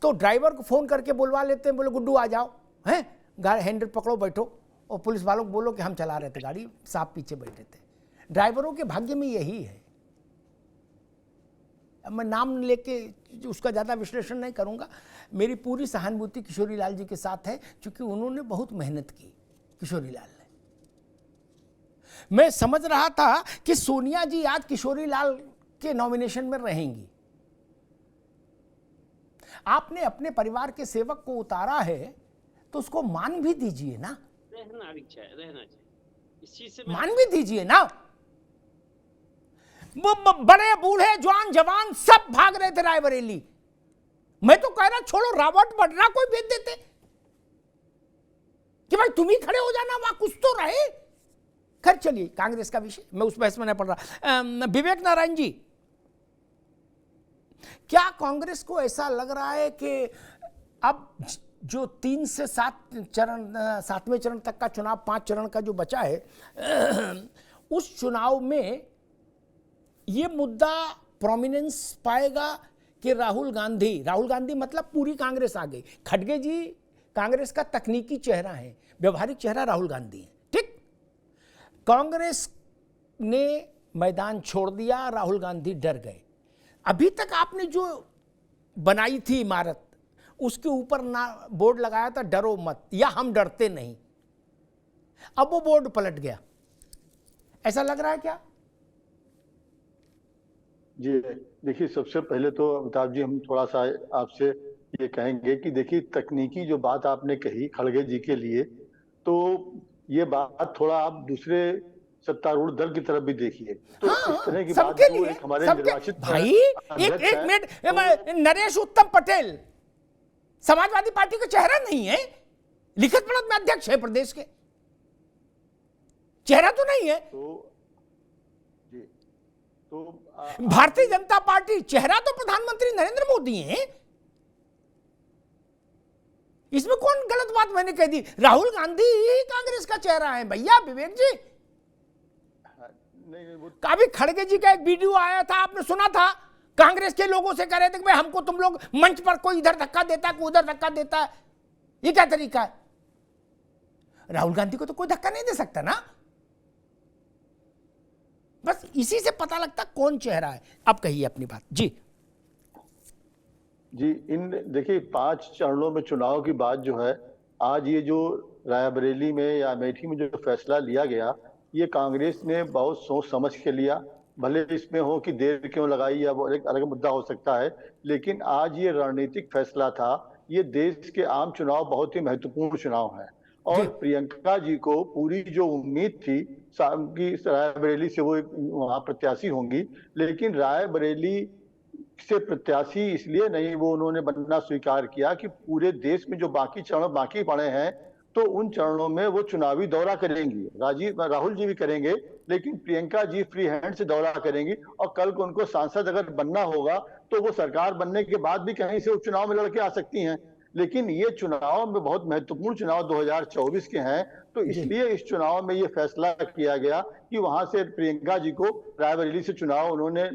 तो ड्राइवर को फोन करके बुलवा लेते हैं, बोले गुड्डू आ जाओ, हैं गाड़ी हैंडल पकड़ो बैठो, और पुलिस वालों को बोलो कि हम चला रहे थे गाड़ी, साहब पीछे बैठे थे। ड्राइवरों के भाग्य में यही है। अब मैं नाम लेके उसका ज़्यादा विश्लेषण नहीं करूंगा। मेरी पूरी सहानुभूति किशोरी लाल जी के साथ है, क्योंकि उन्होंने बहुत मेहनत की, किशोरी लाल ने। मैं समझ रहा था कि सोनिया जी आज किशोरी लाल के नॉमिनेशन में रहेंगी। आपने अपने परिवार के सेवक को उतारा है, तो उसको मान भी दीजिए ना, रहना चाहिए इस चीज से मान भी दीजिए ना। वो बड़े बूढ़े जवान जवान सब भाग रहे थे रायबरेली। मैं तो कह रहा छोड़ो, रॉबर्ट वड्रा कोई भेज देते कि भाई तुम ही खड़े हो जाना, वहां कुछ तो रहे। खैर चलिए, कांग्रेस का विषय, मैं उस बहस में नहीं पड़ रहा। विवेक नारायण जी, क्या कांग्रेस को ऐसा लग रहा है कि अब जो 3 से 7 चरण, 7वें चरण तक का चुनाव, 5 चरण का जो बचा है, उस चुनाव में ये मुद्दा प्रोमिनेंस पाएगा कि राहुल गांधी मतलब पूरी कांग्रेस आ गई। खड़गे जी कांग्रेस का तकनीकी चेहरा है, व्यवहारिक चेहरा राहुल गांधी है। ठीक, कांग्रेस ने मैदान छोड़ दिया, राहुल गांधी डर गए। अभी तक आपने जो बनाई थी इमारत, उसके ऊपर ना बोर्ड लगाया था डरो मत या हम डरते नहीं, अब वो बोर्ड पलट गया, ऐसा लग रहा है क्या? जी देखिए, सबसे पहले तो अमिताभ जी हम थोड़ा सा आपसे ये कहेंगे कि देखिए, तकनीकी जो बात आपने कही खड़गे जी के लिए, तो ये बात थोड़ा आप दूसरे सत्तारूढ़ दल की तरफ भी देखिए। तो इस तरह की बात जो एक हमारे निर्वाचित भाई, एक मिनट, नरेश उत्तम पटेल समाजवादी पार्टी का चेहरा नहीं है, लिखित पढ़त में अध्यक्ष है प्रदेश के, चेहरा तो नहीं है। तो भारतीय जनता पार्टी, चेहरा तो प्रधानमंत्री नरेंद्र मोदी हैं। इसमें कौन गलत बात मैंने कह दी? राहुल गांधी ही कांग्रेस का चेहरा है भैया। विवेक जी, काफी खड़गे जी का एक वीडियो आया था, आपने सुना था, कांग्रेस के लोगों से कह रहे थे कि भाई हमको तुम लोग मंच पर कोई इधर धक्का देता है, कोई उधर धक्का देता है, ये क्या तरीका है? राहुल गांधी को तो कोई धक्का नहीं दे सकता ना। बस इसी से पता लगता कौन चेहरा है। अब कहिए अपनी बात जी। इन देखिए 5 चरणों में चुनाव की बात जो है, आज ये जो रायबरेली में या अमेठी में जो फैसला लिया गया, ये कांग्रेस ने बहुत सोच समझ के लिया। भले इसमें हो कि देर क्यों लगाई या वो एक अलग मुद्दा हो सकता है, लेकिन आज ये रणनीतिक फैसला था। ये देश के आम चुनाव बहुत ही महत्वपूर्ण चुनाव है, और प्रियंका जी को पूरी जो उम्मीद थी कि रायबरेली से वो वहां प्रत्याशी होंगी, लेकिन रायबरेली से प्रत्याशी इसलिए नहीं वो उन्होंने बनना स्वीकार किया कि पूरे देश में जो बाकी चरण बाकी पड़े हैं, तो उन चरणों में वो चुनावी दौरा करेंगी। राहुल जी भी करेंगे, लेकिन प्रियंका जी फ्री हैंड से दौरा करेंगी, और कल को उनको सांसद अगर बनना होगा तो वो सरकार बनने के बाद भी कहीं से उस चुनाव में लड़के आ सकती हैं। लेकिन ये चुनाव में बहुत महत्वपूर्ण चुनाव 2024 के हैं, तो इसलिए इस चुनाव में ये फैसला किया गया कि वहां से प्रियंका जी को रायबरेली से चुनाव उन्होंने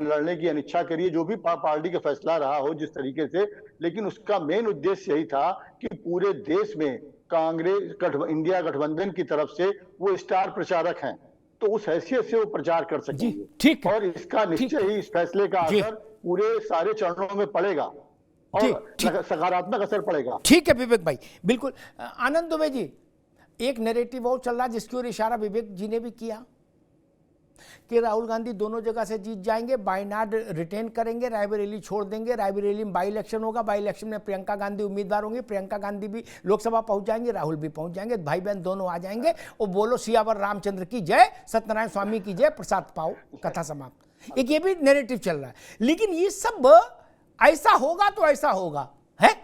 लड़ने की अनिच्छा करी है। जो भी पार्टी का फैसला रहा हो जिस तरीके से, लेकिन उसका मेन उद्देश्य यही था कि पूरे देश में कांग्रेस इंडिया गठबंधन की तरफ से वो स्टार प्रचारक हैं, तो उस हैसियत से वो प्रचार कर सकेंगे। और इसका निश्चय ही इस फैसले का असर पूरे सारे चरणों में पड़ेगा और सकारात्मक असर पड़ेगा। ठीक है विवेक भाई, बिल्कुल। आनंद दुबे जी, एक नैरेटिव और चल रहा जिसकी ओर इशारा विवेक जी ने भी किया कि राहुल गांधी दोनों जगह से जीत जाएंगे, वायनाड रिटेन करेंगे, रायबरेली छोड़ देंगे, रायबरेली में बाई इलेक्शन होगा, बाई इलेक्शन में प्रियंका गांधी उम्मीदवार होंगी, प्रियंका गांधी भी लोकसभा पहुंच जाएंगे, राहुल भी पहुंच जाएंगे, भाई बहन दोनों आ जाएंगे और बोलो सियावर रामचंद्र की जय, सत्यनारायण स्वामी की जय, प्रसाद पाओ, कथा समाप्त। एक ये भी नैरेटिव चल रहा है। लेकिन ये सब ऐसा होगा तो ऐसा होगा है,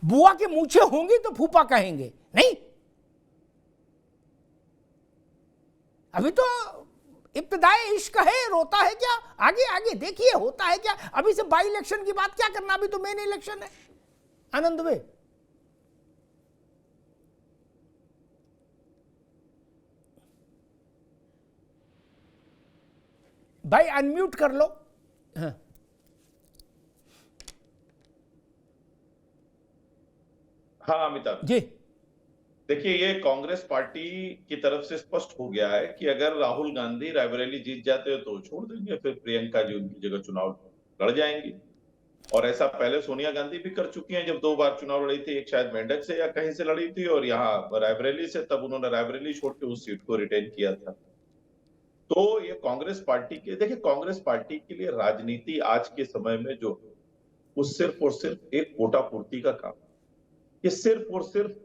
बुआ के मूछे होंगी तो फूफा कहेंगे नहीं। अभी तो इब्तिदाए इश्क है, रोता है क्या, आगे आगे देखिए होता है क्या। अभी से बाई इलेक्शन की बात क्या करना, अभी तो मेन इलेक्शन है। आनंद भाई भाई अनम्यूट कर लो। हाँ। हाँ अमिताभ जी, देखिए ये कांग्रेस पार्टी की तरफ से स्पष्ट हो गया है कि अगर राहुल गांधी रायबरेली जीत जाते हैं तो छोड़ देंगे, फिर प्रियंका जी उनकी जगह चुनाव लड़ जाएंगी। और ऐसा पहले सोनिया गांधी भी कर चुकी हैं, जब 2 बार चुनाव लड़ी थी, एक शायद मेंढक से या कहीं से लड़ी थी और यहाँ रायबरेली से, तब उन्होंने रायबरेली छोड़ के उस सीट को रिटेन किया था। तो ये कांग्रेस पार्टी के, देखिए कांग्रेस पार्टी के लिए राजनीति आज के समय में जो वो सिर्फ और सिर्फ एक कोटा पूर्ति का काम, ये सिर्फ और सिर्फ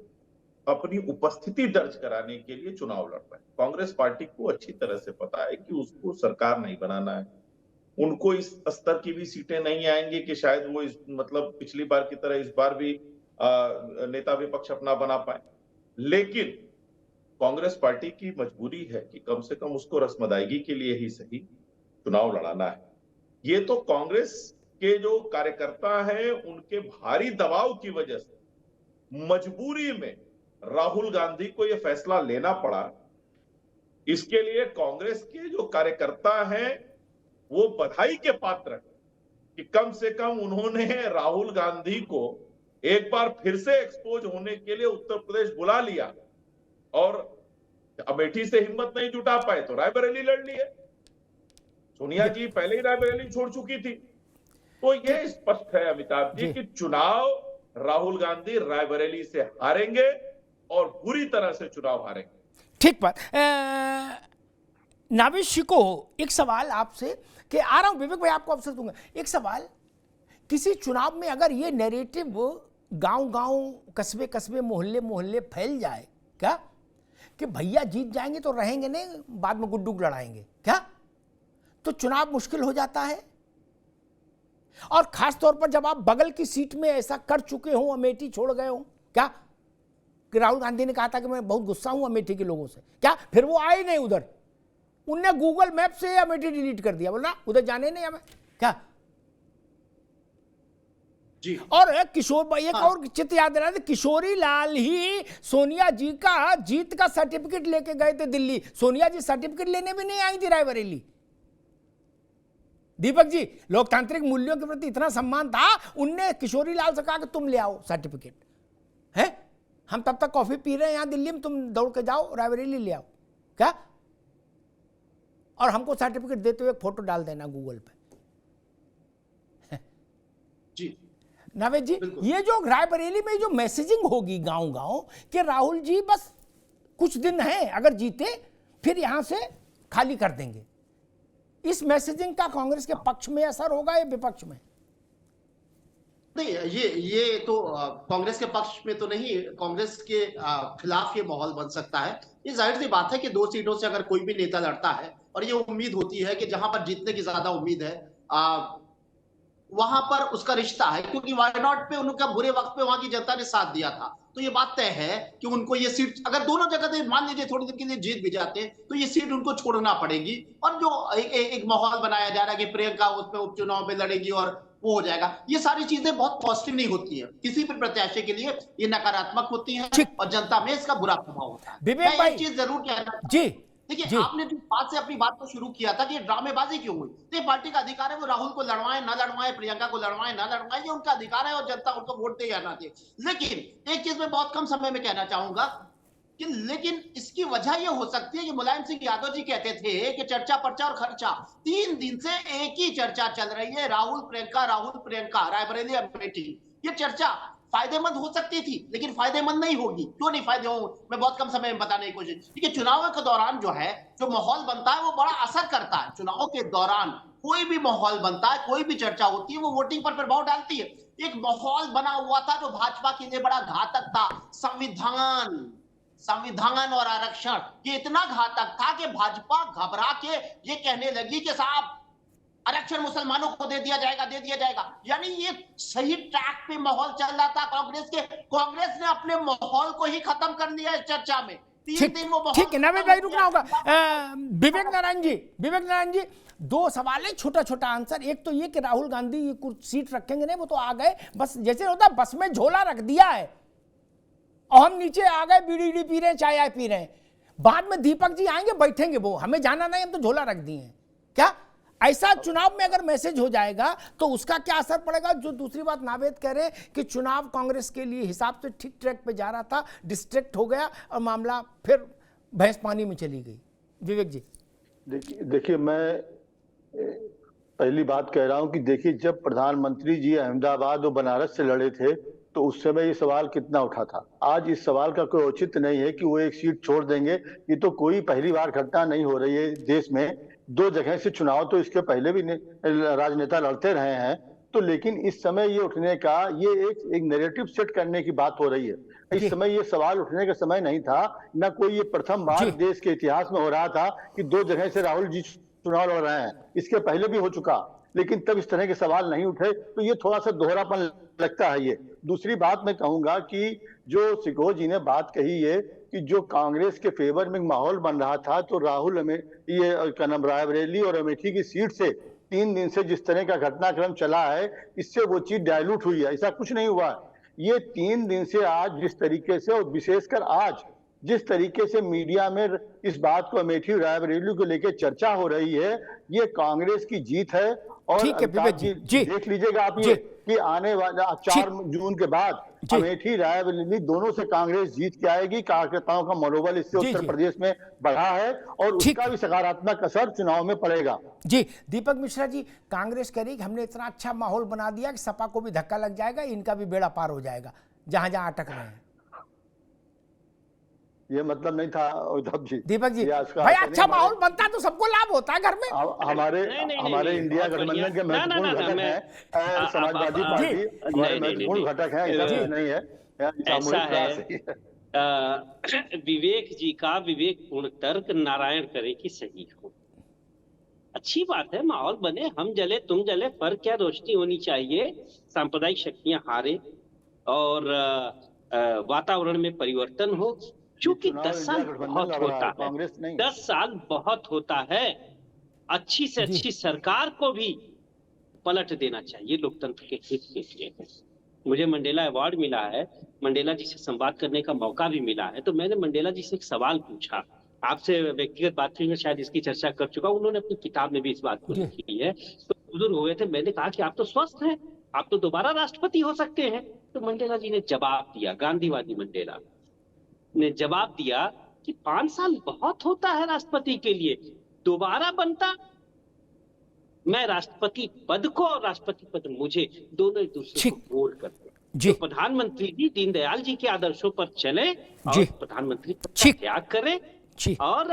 अपनी उपस्थिति दर्ज कराने के लिए चुनाव लड़ रहे हैं। कांग्रेस पार्टी को अच्छी तरह से पता है कि उसको सरकार नहीं बनाना है, उनको इस स्तर की भी सीटें नहीं आएंगी कि शायद वो इस मतलब पिछली बार की तरह इस बार भी नेता विपक्ष अपना बना पाए। लेकिन कांग्रेस पार्टी की मजबूरी है कि कम से कम उसको रस्मदायगी के लिए ही सही चुनाव लड़ाना है। ये तो कांग्रेस के जो कार्यकर्ता हैं उनके भारी दबाव की वजह से मजबूरी में राहुल गांधी को यह फैसला लेना पड़ा। इसके लिए कांग्रेस के जो कार्यकर्ता हैं वो बधाई के पात्र हैं कि कम से कम उन्होंने राहुल गांधी को एक बार फिर से एक्सपोज होने के लिए उत्तर प्रदेश बुला लिया और अमेठी से हिम्मत नहीं जुटा पाए तो रायबरेली लड़ ली है। सोनिया जी पहले ही रायबरेली छोड़ चुकी थी। तो ये स्पष्ट है अमिताभ जी कि चुनाव राहुल गांधी रायबरेली से हारेंगे और बुरी तरह से चुनाव हारेंगे। ठीक बात। नाविश को एक सवाल आपसे कि आ रहा हूं, विवेक भाई आपको अवसर दूंगा। एक सवाल, किसी चुनाव में अगर ये नैरेटिव गांव-गांव, कस्बे-कस्बे, मोहल्ले-मोहल्ले फैल जाए क्या कि भैया जीत जाएंगे तो रहेंगे नहीं, बाद में गुड्डू लड़ाएंगे क्या, तो चुनाव मुश्किल हो जाता है। और खास तौर पर जब आप बगल की सीट में ऐसा कर चुके हो, अमेठी छोड़ गए हो क्या, कि राहुल गांधी ने कहा था कि मैं बहुत गुस्सा हूं अमेठी के लोगों से, क्या फिर वो आए नहीं उधर, उनने गूगल मैप से अमेठी डिलीट कर दिया, बोला उधर जाने नहीं हमें क्या जी। और किशोर भाई एक और चित्र याद रहा था, किशोरी लाल ही सोनिया जी का जीत का सर्टिफिकेट लेके गए थे दिल्ली। सोनिया जी सर्टिफिकेट लेने भी नहीं आई थी रायबरेली। दीपक जी, लोकतांत्रिक मूल्यों के प्रति इतना सम्मान था, उनने किशोरी लाल से कहा कि तुम ले आओ सर्टिफिकेट, है हम तब तक कॉफी पी रहे हैं यहां दिल्ली में, तुम दौड़ के जाओ रायबरेली ले आओ क्या, और हमको सर्टिफिकेट देते हुए फोटो डाल देना गूगल पे। जी नावेद जी, ये जो रायबरेली में जो मैसेजिंग होगी गांव-गांव कि राहुल जी बस कुछ दिन हैं, अगर जीते फिर यहां से खाली कर देंगे, इस मैसेजिंग का कांग्रेस के पक्ष में असर होगा या विपक्ष में? नहीं, ये तो कांग्रेस के पक्ष में तो नहीं, कांग्रेस के खिलाफ ये माहौल बन सकता है। ये जाहिर सी बात है कि 2 सीटों से अगर कोई भी नेता लड़ता है और ये उम्मीद होती है कि जहां पर जीतने की ज्यादा उम्मीद है वहां पर उसका रिश्ता है, क्योंकि वायनाड पे उनका बुरे वक्त पे वहां की जनता ने साथ दिया था, तो ये बात तय है कि उनको ये सीट अगर दोनों जगह से मान लीजिए थोड़ी देर के लिए जीत भी जाते हैं तो ये सीट उनको छोड़ना पड़ेगी। और जो एक माहौल बनाया जा रहा है कि प्रियंका उसमें उपचुनाव में लड़ेगी और वो हो जाएगा, ये सारी चीजें बहुत पॉजिटिव नहीं होती है, किसी भी प्रत्याशी के लिए ये नकारात्मक होती है और जनता में इसका बुरा प्रभाव होता है। विवेक भाई, एक चीज जरूर कहना जी देखिए, आपने जिस बात से अपनी बात को शुरू किया था कि ड्रामेबाजी क्यों हुई, तो पार्टी का अधिकार है वो राहुल को लड़वाएं ना लड़वाएं, प्रियंका को लड़वाएं ना लड़वाएं, ये उनका अधिकार है और जनता उनको वोट दे या ना दे। लेकिन एक चीज मैं बहुत कम समय में कहना चाहूंगा कि लेकिन इसकी वजह ये हो सकती है कि मुलायम सिंह यादव जी कहते थे कि चर्चा पर्चा और खर्चा, 3 दिन से एक ही चर्चा चल रही है, राहुल प्रियंका रायबरेली अमेठी। ये चर्चा फायदेमंद हो सकती थी, लेकिन फायदेमंद नहीं होगी। क्यों नहीं फायदे होंगे, मैं बहुत कम समय में बताने की कोशिश। देखिए, चुनाव के दौरान जो है, जो माहौल बनता है वो बड़ा असर करता है। चुनाव के दौरान कोई भी माहौल बनता है, कोई भी चर्चा होती है, वो वोटिंग पर प्रभाव डालती है। एक माहौल बना हुआ था जो भाजपा के लिए बड़ा घातक था। संविधान और आरक्षण, ये इतना घातक था कि भाजपा घबरा के ये कहने लगी कि साहब आरक्षण मुसलमानों को दे दिया जाएगा। यानी ये सही ट्रैक पे माहौल चल रहा था कांग्रेस ने अपने माहौल को ही खत्म कर दिया इस चर्चा में। ठीक है, नवीन भाई रुकना होगा। विवेक नारायण जी, दो सवाल है, छोटा छोटा आंसर। एक तो ये कि राहुल गांधी ये कुछ सीट रखेंगे नहीं, वो तो आ गए, बस जैसे होता है बस में झोला रख दिया है और हम नीचे आ गए, बीड़ी पी रहे हैं, चाय पी रहे हैं। बाद में दीपक जी आएंगे, बैठेंगे, वो हमें जाना नहीं, हम तो झोला रख दिए हैं। क्या ऐसा चुनाव में अगर मैसेज हो जाएगा तो उसका क्या असर पड़ेगा? जो दूसरी बात नावेद कह रहे हैं कि चुनाव कांग्रेस के लिए हिसाब से ठीक ट्रैक पे जा रहा था, डिस्ट्रैक्ट हो गया और मामला फिर भैंस पानी में चली गई। विवेक जी, देखिए मैं पहली बात कह रहा हूं कि देखिए, जब प्रधानमंत्री जी अहमदाबाद और बनारस से लड़े थे तो उस समय ये सवाल कितना उठा था। आज इस सवाल का कोई औचित्य नहीं है कि वो एक सीट छोड़ देंगे। ये तो कोई पहली बार घटना नहीं हो रही है देश में। 2 जगह से चुनाव तो इसके पहले भी राजनेता लड़ते रहे हैं, तो लेकिन इस समय ये उठने का, ये एक नैरेटिव सेट करने की बात हो रही है। इस समय ये सवाल उठने का समय नहीं था, ना कोई ये प्रथम बार देश के इतिहास में हो रहा था कि 2 जगह से राहुल जी चुनाव लड़ रहे हैं। इसके पहले भी हो चुका, लेकिन तब इस तरह के सवाल नहीं उठे, तो ये थोड़ा सा दोहरापन लगता है। ये दूसरी बात मैं कहूंगा कि जो सिकोह जी ने बात कही है कि जो कांग्रेस के फेवर में माहौल बन रहा था, तो राहुल रायबरेली और अमेठी की सीट से 3 दिन से जिस तरह का घटनाक्रम चला है, इससे वो चीज डायलूट हुई है। ऐसा कुछ नहीं हुआ। ये 3 दिन से आज जिस तरीके से, और विशेषकर आज जिस तरीके से मीडिया में इस बात को, अमेठी और रायबरेली को लेकर चर्चा हो रही है, ये कांग्रेस की जीत है। और ठीक है विवेक जी, देख लीजिएगा आप ये कि आने वाला 4 जून के बाद अमेठी रायबरेली दोनों से कांग्रेस जीत के आएगी। कार्यकर्ताओं का मनोबल इससे उत्तर प्रदेश में बढ़ा है और उसका भी सकारात्मक असर चुनाव में पड़ेगा। जी दीपक मिश्रा जी, कांग्रेस कह रही कि हमने इतना अच्छा माहौल बना दिया कि सपा को भी धक्का लग जाएगा, इनका भी बेड़ा पार हो जाएगा जहां जहां अटक रहे हैं। ये मतलब नहीं था उद्धव जी। दीपक जी, भाई अच्छा माहौल बनता तो सबको लाभ होता है घर में। हमारे इंडिया गठबंधन के महत्वपूर्ण घटक हैं, समाजवादी पार्टी हमारे महत्वपूर्ण घटक हैं, ऐसा कुछ नहीं है। ऐसा है, विवेक जी का विवेकपूर्ण तर्क नारायण करे कि सही हो, अच्छी बात है, माहौल बने, हम जले तुम जले, फर्क क्या, रोशनी होनी चाहिए, सांप्रदायिक शक्तियां हारे और वातावरण में परिवर्तन हो। क्योंकि 10 साल बहुत होता है, 10 साल बहुत होता है। अच्छी से अच्छी सरकार को भी पलट देना चाहिए लोकतंत्र के हित के लिए। मुझे मंडेला अवार्ड मिला है, मंडेला जी से संवाद करने का मौका भी मिला है, तो मैंने मंडेला जी से एक सवाल पूछा। आपसे व्यक्तिगत बातचीत में शायद इसकी चर्चा कर चुका, उन्होंने अपनी किताब में भी इस बात को लिखी है। तो बुजुर्ग हुए थे, मैंने कहा कि आप तो स्वस्थ हैं, आप तो दोबारा राष्ट्रपति हो सकते हैं। तो मंडेला जी ने जवाब दिया, गांधीवादी मंडेला ने जवाब दिया कि 5 साल बहुत होता है राष्ट्रपति के लिए, दोबारा बनता, मैं राष्ट्रपति पद को और राष्ट्रपति पद मुझे, दोनों एक दूसरे को वोट करते। तो प्रधानमंत्री जी दीनदयाल जी के आदर्शों पर चले और प्रधानमंत्री पद का त्याग करें। और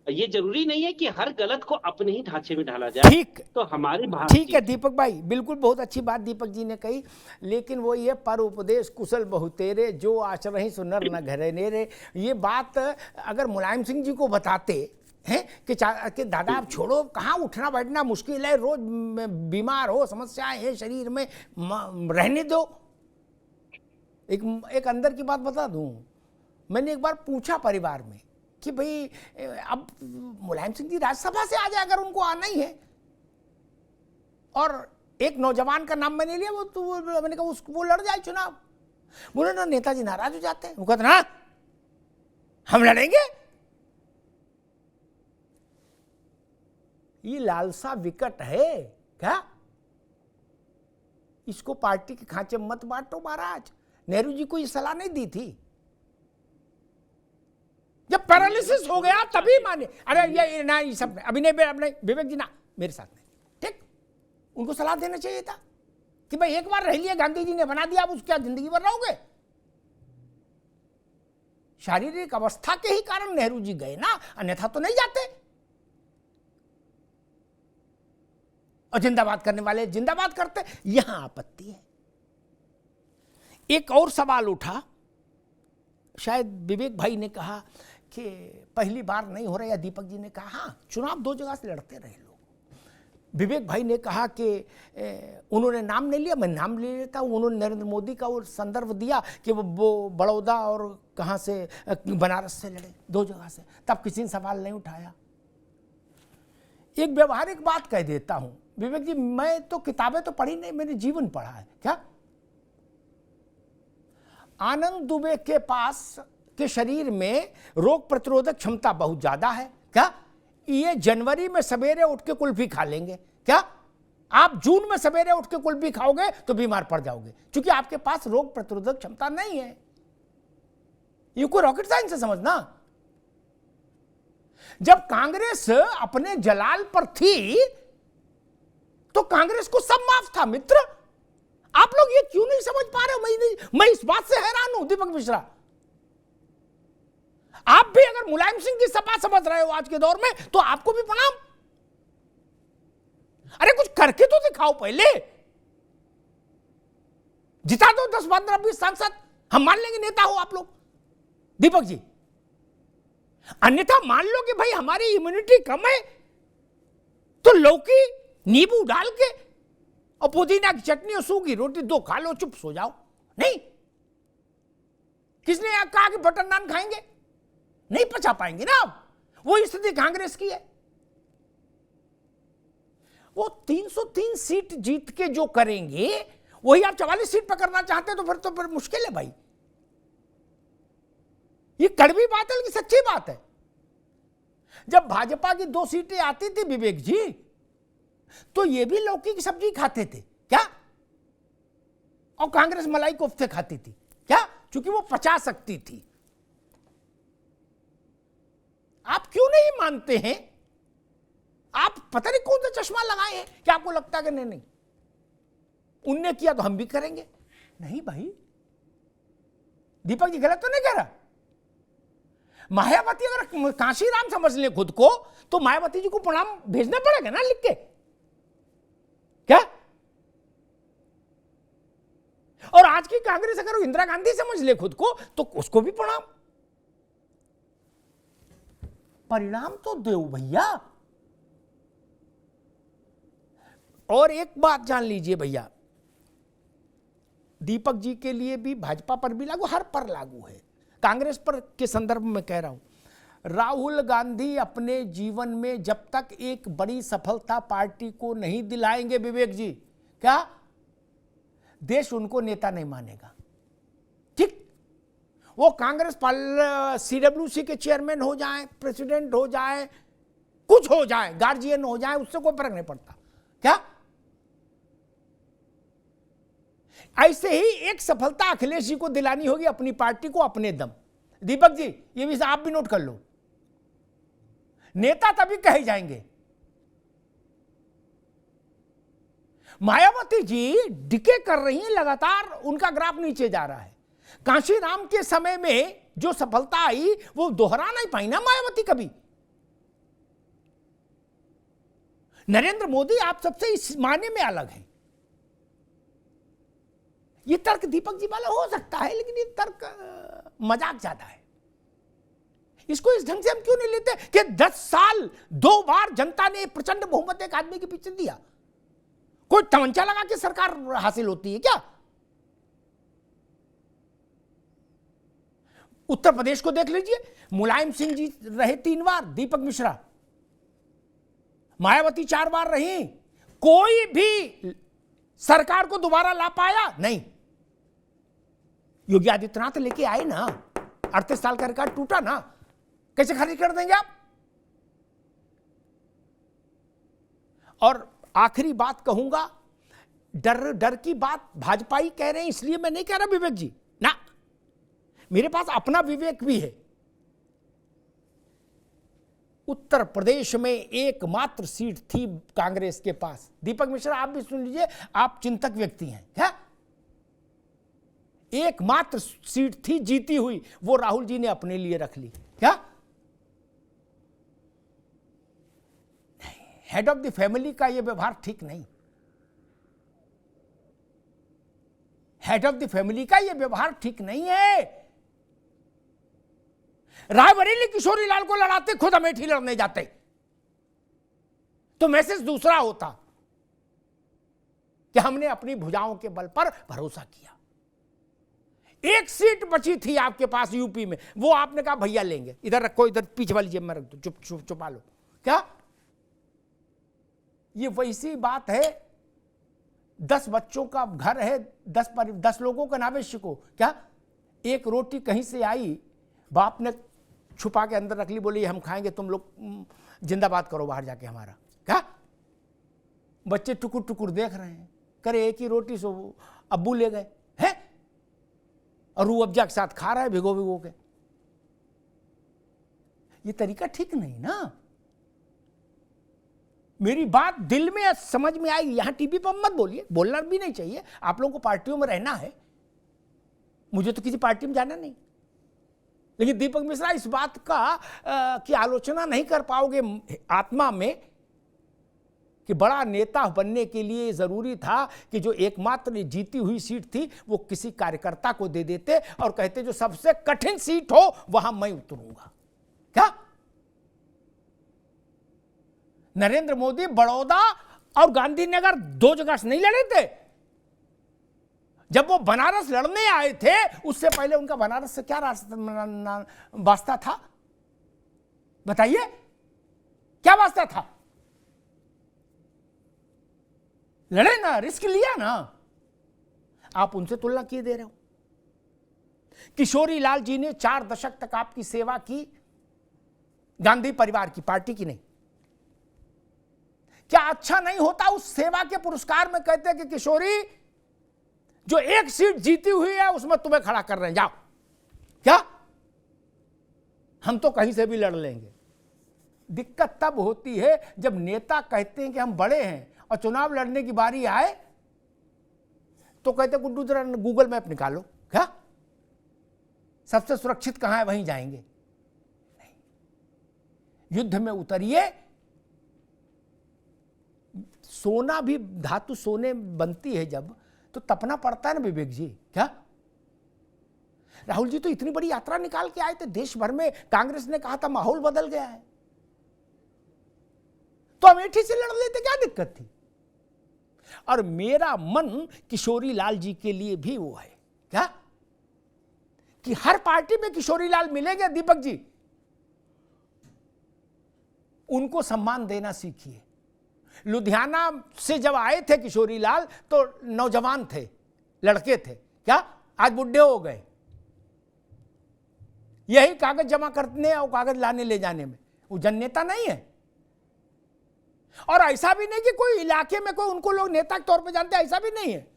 ये जरूरी नहीं है कि हर गलत को अपने ही ढांचे में ढाला जाए। ठीक, तो हमारी ठीक है दीपक भाई, बिल्कुल बहुत अच्छी बात दीपक जी ने कही, लेकिन वो ये पर उपदेश कुशल बहुतेरे, जो आचरहि सो नर न घरे नेरे। ये बात अगर मुलायम सिंह जी को बताते हैं कि दादा आप छोड़ो, कहाँ उठना बैठना मुश्किल है, रोज बीमार हो, समस्याएं हैं शरीर में, रहने दो। एक अंदर की बात बता दूं, मैंने एक बार पूछा परिवार में कि भाई अब मुलायम सिंह जी राज्यसभा से आ जाए अगर उनको आना ही है, और एक नौजवान का नाम मैंने लिया, मैंने कहा वो लड़ जाए चुनाव। बोले ना नेताजी नाराज हो जाते हैं, वो कहते ना हम लड़ेंगे। ये लालसा विकट है क्या? इसको पार्टी के खांचे मत बांटो महाराज। नेहरू जी को ये सलाह नहीं दी थी, जब पैरालिसिस हो गया तभी माने। अरे ये ना, ये सब अभी नहीं, विवेक जी ना मेरे साथ नहीं, ठीक, उनको सलाह देना चाहिए था। कि भाई एक बार रह लिया, गांधी जी ने बना दिया, आप उसके जिंदगी भर रहोगे? शारीरिक अवस्था के ही कारण नेहरू जी गए ना, अन्यथा तो नहीं जाते। और जिंदाबाद करने वाले जिंदाबाद करते, यहां आपत्ति है। एक और सवाल उठा, शायद विवेक भाई ने कहा कि पहली बार नहीं हो रहा, या दीपक जी ने कहा हाँ चुनाव 2 जगह से लड़ते रहे लोग। विवेक भाई ने कहा कि उन्होंने नाम नहीं लिया, मैं नाम ले लेता हूँ। उन्होंने नरेंद्र मोदी का वो संदर्भ दिया कि वो बड़ौदा और कहाँ से, बनारस से लड़े, 2 जगह से, तब किसी ने सवाल नहीं उठाया। एक व्यवहारिक बात कह देता हूं विवेक जी, मैं तो किताबें तो पढ़ी नहीं, मैंने जीवन पढ़ा है। क्या आनंद दुबे के पास के शरीर में रोग प्रतिरोधक क्षमता बहुत ज्यादा है? क्या ये जनवरी में सवेरे उठ के कुल्फी खा लेंगे? क्या आप जून में सवेरे उठ के कुल्फी खाओगे तो बीमार पड़ जाओगे, क्योंकि आपके पास रोग प्रतिरोधक क्षमता नहीं है। ये कोई रॉकेट साइंस से समझना। जब कांग्रेस अपने जलाल पर थी तो कांग्रेस को सब माफ था मित्र। आप लोग ये क्यों नहीं समझ पा रहे हो? मैं इस बात से हैरान हूं दीपक मिश्रा। आप भी अगर मुलायम सिंह की सपा समझ रहे हो आज के दौर में, तो आपको भी प्रणाम। अरे कुछ करके तो दिखाओ पहले। जिता दो 10, 15, 20 सांसद, हम मान लेंगे नेता हो आप लोग दीपक जी। अन्यथा मान लो कि भाई हमारी इम्यूनिटी कम है, तो लौकी नींबू डाल के और पुदीना की चटनी और सूखी रोटी 2 खा लो, चुप सो जाओ। नहीं, किसने कहा कि बटर नान खाएंगे? नहीं पचा पाएंगे ना आप। वो स्थिति कांग्रेस की है। वो 303 सीट जीत के जो करेंगे वही आप 44 सीट पर करना चाहते हैं, तो फिर मुश्किल है भाई। ये कड़वी बात है कि सच्ची बात है। जब भाजपा की 2 सीटें आती थी विवेक जी, तो ये भी लौकी की सब्जी खाते थे क्या? और कांग्रेस मलाई कोफ्ते खाती थी क्या? क्योंकि वो पचा सकती थी। आप क्यों नहीं मानते हैं? आप पता नहीं कौन सा चश्मा लगाए हैं कि आपको लगता है कि नहीं, उनने किया तो हम भी करेंगे। नहीं भाई, दीपक जी गलत तो नहीं कह रहा। मायावती अगर कांशीराम समझ ले खुद को, तो मायावती जी को प्रणाम भेजना पड़ेगा ना लिख के। क्या? और आज की कांग्रेस अगर इंदिरा गांधी समझ ले खुद को, तो उसको भी प्रणाम। परिणाम तो दो भैया। और एक बात जान लीजिए भैया, दीपक जी के लिए भी, भाजपा पर भी लागू, हर पर लागू है। कांग्रेस पर के संदर्भ में कह रहा हूं। राहुल गांधी अपने जीवन में जब तक एक बड़ी सफलता पार्टी को नहीं दिलाएंगे विवेक जी, क्या देश उनको नेता नहीं मानेगा। ठीक, वो कांग्रेस CWC के चेयरमैन हो जाए, प्रेसिडेंट हो जाए, कुछ हो जाए, गार्जियन हो जाए, उससे कोई फर्क नहीं पड़ता। क्या ऐसे ही एक सफलता अखिलेश जी को दिलानी होगी अपनी पार्टी को अपने दम। दीपक जी ये भी आप भी नोट कर लो, नेता तभी कहे जाएंगे। मायावती जी डिके कर रही हैं लगातार, उनका ग्राफ नीचे जा रहा है। कांशीराम के समय में जो सफलता आई वो दोहरा नहीं पाई ना मायावती कभी। नरेंद्र मोदी आप सबसे इस मायने में अलग है। ये तर्क दीपक जी वाला हो सकता है, लेकिन ये तर्क मजाक ज्यादा है। इसको इस ढंग से हम क्यों नहीं लेते कि 10 साल 2 बार जनता ने प्रचंड बहुमत एक आदमी के पीछे दिया? कोई तमंचा लगा के सरकार हासिल होती है क्या? उत्तर प्रदेश को देख लीजिए, मुलायम सिंह जी रहे 3 बार, दीपक मिश्रा, मायावती 4 बार रही, कोई भी सरकार को दोबारा ला पाया नहीं। योगी आदित्यनाथ लेके आए ना, 38 साल का रिकॉर्ड टूटा ना, कैसे खारिज कर देंगे आप? और आखिरी बात कहूंगा, डर की बात भाजपा ही कह रहे हैं, इसलिए मैं नहीं कह रहा विवेक जी ना, मेरे पास अपना विवेक भी है। उत्तर प्रदेश में एकमात्र सीट थी कांग्रेस के पास। दीपक मिश्रा, आप भी सुन लीजिए, आप चिंतक व्यक्ति हैं क्या? एकमात्र सीट थी जीती हुई, वो राहुल जी ने अपने लिए रख ली क्या? हेड ऑफ द फैमिली का यह व्यवहार ठीक नहीं। हेड ऑफ द फैमिली का यह व्यवहार ठीक नहीं है। रायबरेली किशोरी लाल को लड़ाते, खुद अमेठी लड़ने जाते तो मैसेज दूसरा होता कि हमने अपनी भुजाओं के बल पर भरोसा किया। एक सीट बची थी आपके पास यूपी में, वो आपने कहा भैया लेंगे, इधर रखो, इधर पीछे वाली जेब में रख दो, चुप चुप छुपा लो क्या? ये वैसी बात है, 10 बच्चों का घर है, 10 लोगों का नावेश्य को क्या? एक रोटी कहीं से आई, बाप ने छुपा के अंदर रख ली, बोले ये हम खाएंगे, तुम लोग जिंदाबाद करो बाहर जाके हमारा क्या? बच्चे टुकुर टुकुर देख रहे हैं, करे एक ही रोटी सो अब्बू ले गए हैं, और रूह अफ़ज़ा के साथ खा रहा है भिगो भिगो के। ये तरीका ठीक नहीं ना। मेरी बात दिल में समझ में आई, यहां टीवी पर मत बोलिए, बोलना भी नहीं चाहिए, आप लोगों को पार्टियों में रहना है, मुझे तो किसी पार्टी में जाना नहीं। लेकिन दीपक मिश्रा, इस बात का की आलोचना नहीं कर पाओगे आत्मा में कि बड़ा नेता बनने के लिए जरूरी था कि जो एकमात्र जीती हुई सीट थी वो किसी कार्यकर्ता को दे देते और कहते जो सबसे कठिन सीट हो वहां मैं उतरूंगा क्या? नरेंद्र मोदी बड़ौदा और गांधीनगर 2 जगह से नहीं लड़े थे। जब वो बनारस लड़ने आए थे, उससे पहले उनका बनारस से क्या वास्ता था बताइए? क्या वास्ता था? लड़े ना, रिस्क लिया ना। आप उनसे तुलना किए दे रहे हो। किशोरी लाल जी ने 4 दशक तक आपकी सेवा की, गांधी परिवार की, पार्टी की नहीं। क्या अच्छा नहीं होता उस सेवा के पुरस्कार में कहते कि किशोरी जो एक सीट जीती हुई है उसमें तुम्हें खड़ा कर रहे हैं, जाओ क्या? हम तो कहीं से भी लड़ लेंगे। दिक्कत तब होती है जब नेता कहते हैं कि हम बड़े हैं और चुनाव लड़ने की बारी आए तो कहते गुड्डू जरा गूगल मैप निकालो क्या? सबसे सुरक्षित कहां है वहीं जाएंगे। नहीं, युद्ध में उतरिए। सोना भी धातु सोने बनती है जब, तो तपना पड़ता है ना विवेक जी क्या? राहुल जी तो इतनी बड़ी यात्रा निकाल के आए थे, देश भर में कांग्रेस ने कहा था माहौल बदल गया है, तो अमेठी से लड़ लेते, क्या दिक्कत थी? और मेरा मन किशोरी लाल जी के लिए भी वो है क्या कि हर पार्टी में किशोरी लाल मिलेंगे। दीपक जी, उनको सम्मान देना सीखिए। लुधियाना से जब आए थे किशोरी लाल तो नौजवान थे, लड़के थे क्या? आज बुढ़े हो गए। यही कागज जमा करने और कागज लाने ले जाने में वो जन नेता नहीं है। और ऐसा भी नहीं कि कोई इलाके में कोई उनको लोग नेता के तौर पे जानते हैं, ऐसा भी नहीं है।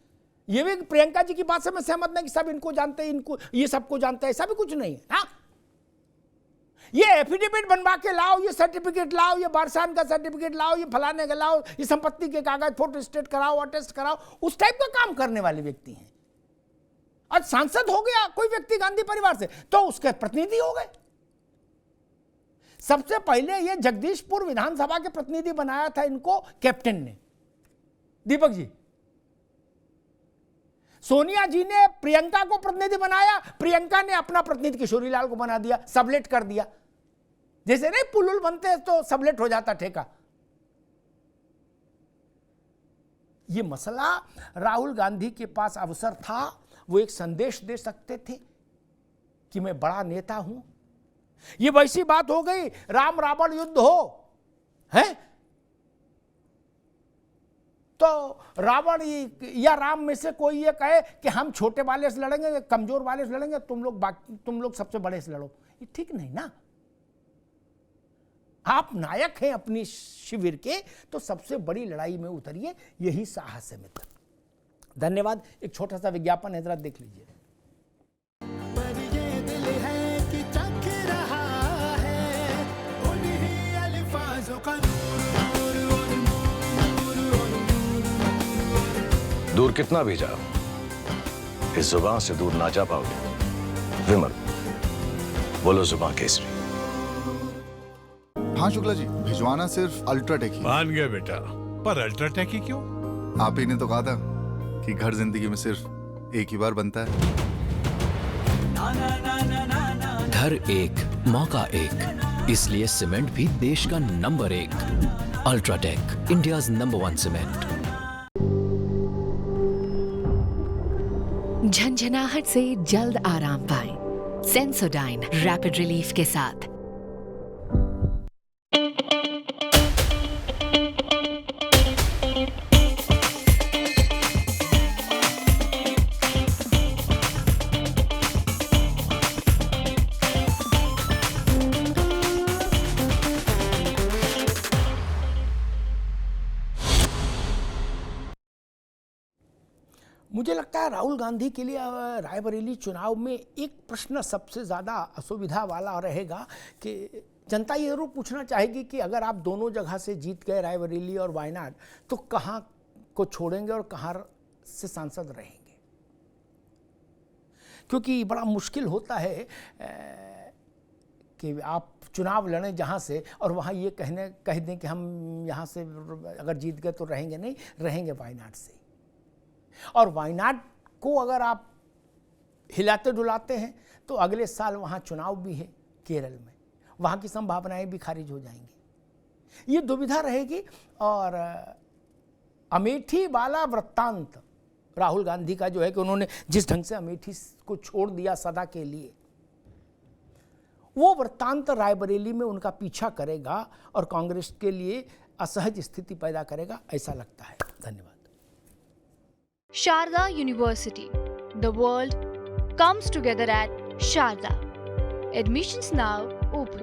ये भी प्रियंका जी की बात से मैं सहमत नहीं कि सब इनको जानते हैं, इनको ये सबको जानते हैं, ऐसा भी कुछ नहीं है। हाँ, ये एफिडेविट बनवा के लाओ, ये सर्टिफिकेट लाओ, ये बारसान का सर्टिफिकेट लाओ, ये फलाने का लाओ, ये संपत्ति के कागज फोटो स्टेट कराओ, अटेस्ट कराओ, उस टाइप का काम करने वाले व्यक्ति हैं। आज सांसद हो गया कोई व्यक्ति गांधी परिवार से तो उसके प्रतिनिधि हो गए। सबसे पहले ये जगदीशपुर विधानसभा के प्रतिनिधि बनाया था इनको कैप्टन ने, दीपक जी। सोनिया जी ने प्रियंका को प्रतिनिधि बनाया, प्रियंका ने अपना प्रतिनिधि किशोरी लाल को बना दिया, सबलेट कर दिया। जैसे नहीं पुलुल बनते हैं तो सबलेट हो जाता ठेका। ये मसला राहुल गांधी के पास अवसर था, वो एक संदेश दे सकते थे कि मैं बड़ा नेता हूं। ये वैसी बात हो गई राम रावण युद्ध हो है तो रावण या राम में से कोई ये कहे कि हम छोटे वाले से लड़ेंगे, कमजोर वाले से लड़ेंगे, तुम लोग सबसे बड़े से लड़ो, ये ठीक नहीं ना। आप नायक हैं अपनी शिविर के, तो सबसे बड़ी लड़ाई में उतरिए, यही साहस है मित्र। धन्यवाद। एक छोटा सा विज्ञापन है, जरा देख लीजिए। पर ये दिल है कि चख रहा है उन्हीं दूर कितना भी जाओ, इस जुबान से दूर ना जा पाओगे। विमल, बोलो जुबान केसरी। हाँ शुक्ला जी, भिजवाना सिर्फ अल्ट्राटेक ही। मान गए बेटा, पर अल्ट्राटेक ही क्यों? आप ही ने तो कहा था कि घर जिंदगी में सिर्फ एक ही बार बनता है। घर एक मौका एक, इसलिए सीमेंट भी देश का number 1। UltraTech, India's number 1 cement. झंझनाहट से जल्द आराम पाएं। सेंसोडाइन रैपिड रिलीफ के साथ। मुझे लगता है राहुल गांधी के लिए रायबरेली चुनाव में एक प्रश्न सबसे ज़्यादा असुविधा वाला रहेगा कि जनता ये जरूर पूछना चाहेगी कि अगर आप दोनों जगह से जीत गए, रायबरेली और वायनाड, तो कहाँ को छोड़ेंगे और कहाँ से सांसद रहेंगे। क्योंकि बड़ा मुश्किल होता है कि आप चुनाव लड़ें जहाँ से और वहाँ ये कह दें कि हम यहाँ से अगर जीत गए तो रहेंगे, नहीं रहेंगे वायनाड से। और वायनाड को अगर आप हिलाते डुलाते हैं तो अगले साल वहाँ चुनाव भी है केरल में, वहाँ की संभावनाएं भी खारिज हो जाएंगी। ये दुविधा रहेगी। और अमेठी वाला वृत्तांत राहुल गांधी का जो है कि उन्होंने जिस ढंग से अमेठी को छोड़ दिया सदा के लिए, वो वृत्तांत रायबरेली में उनका पीछा करेगा और कांग्रेस के लिए असहज स्थिति पैदा करेगा, ऐसा लगता है। धन्यवाद। Sharda University. The world comes together at Sharda. Admissions now open.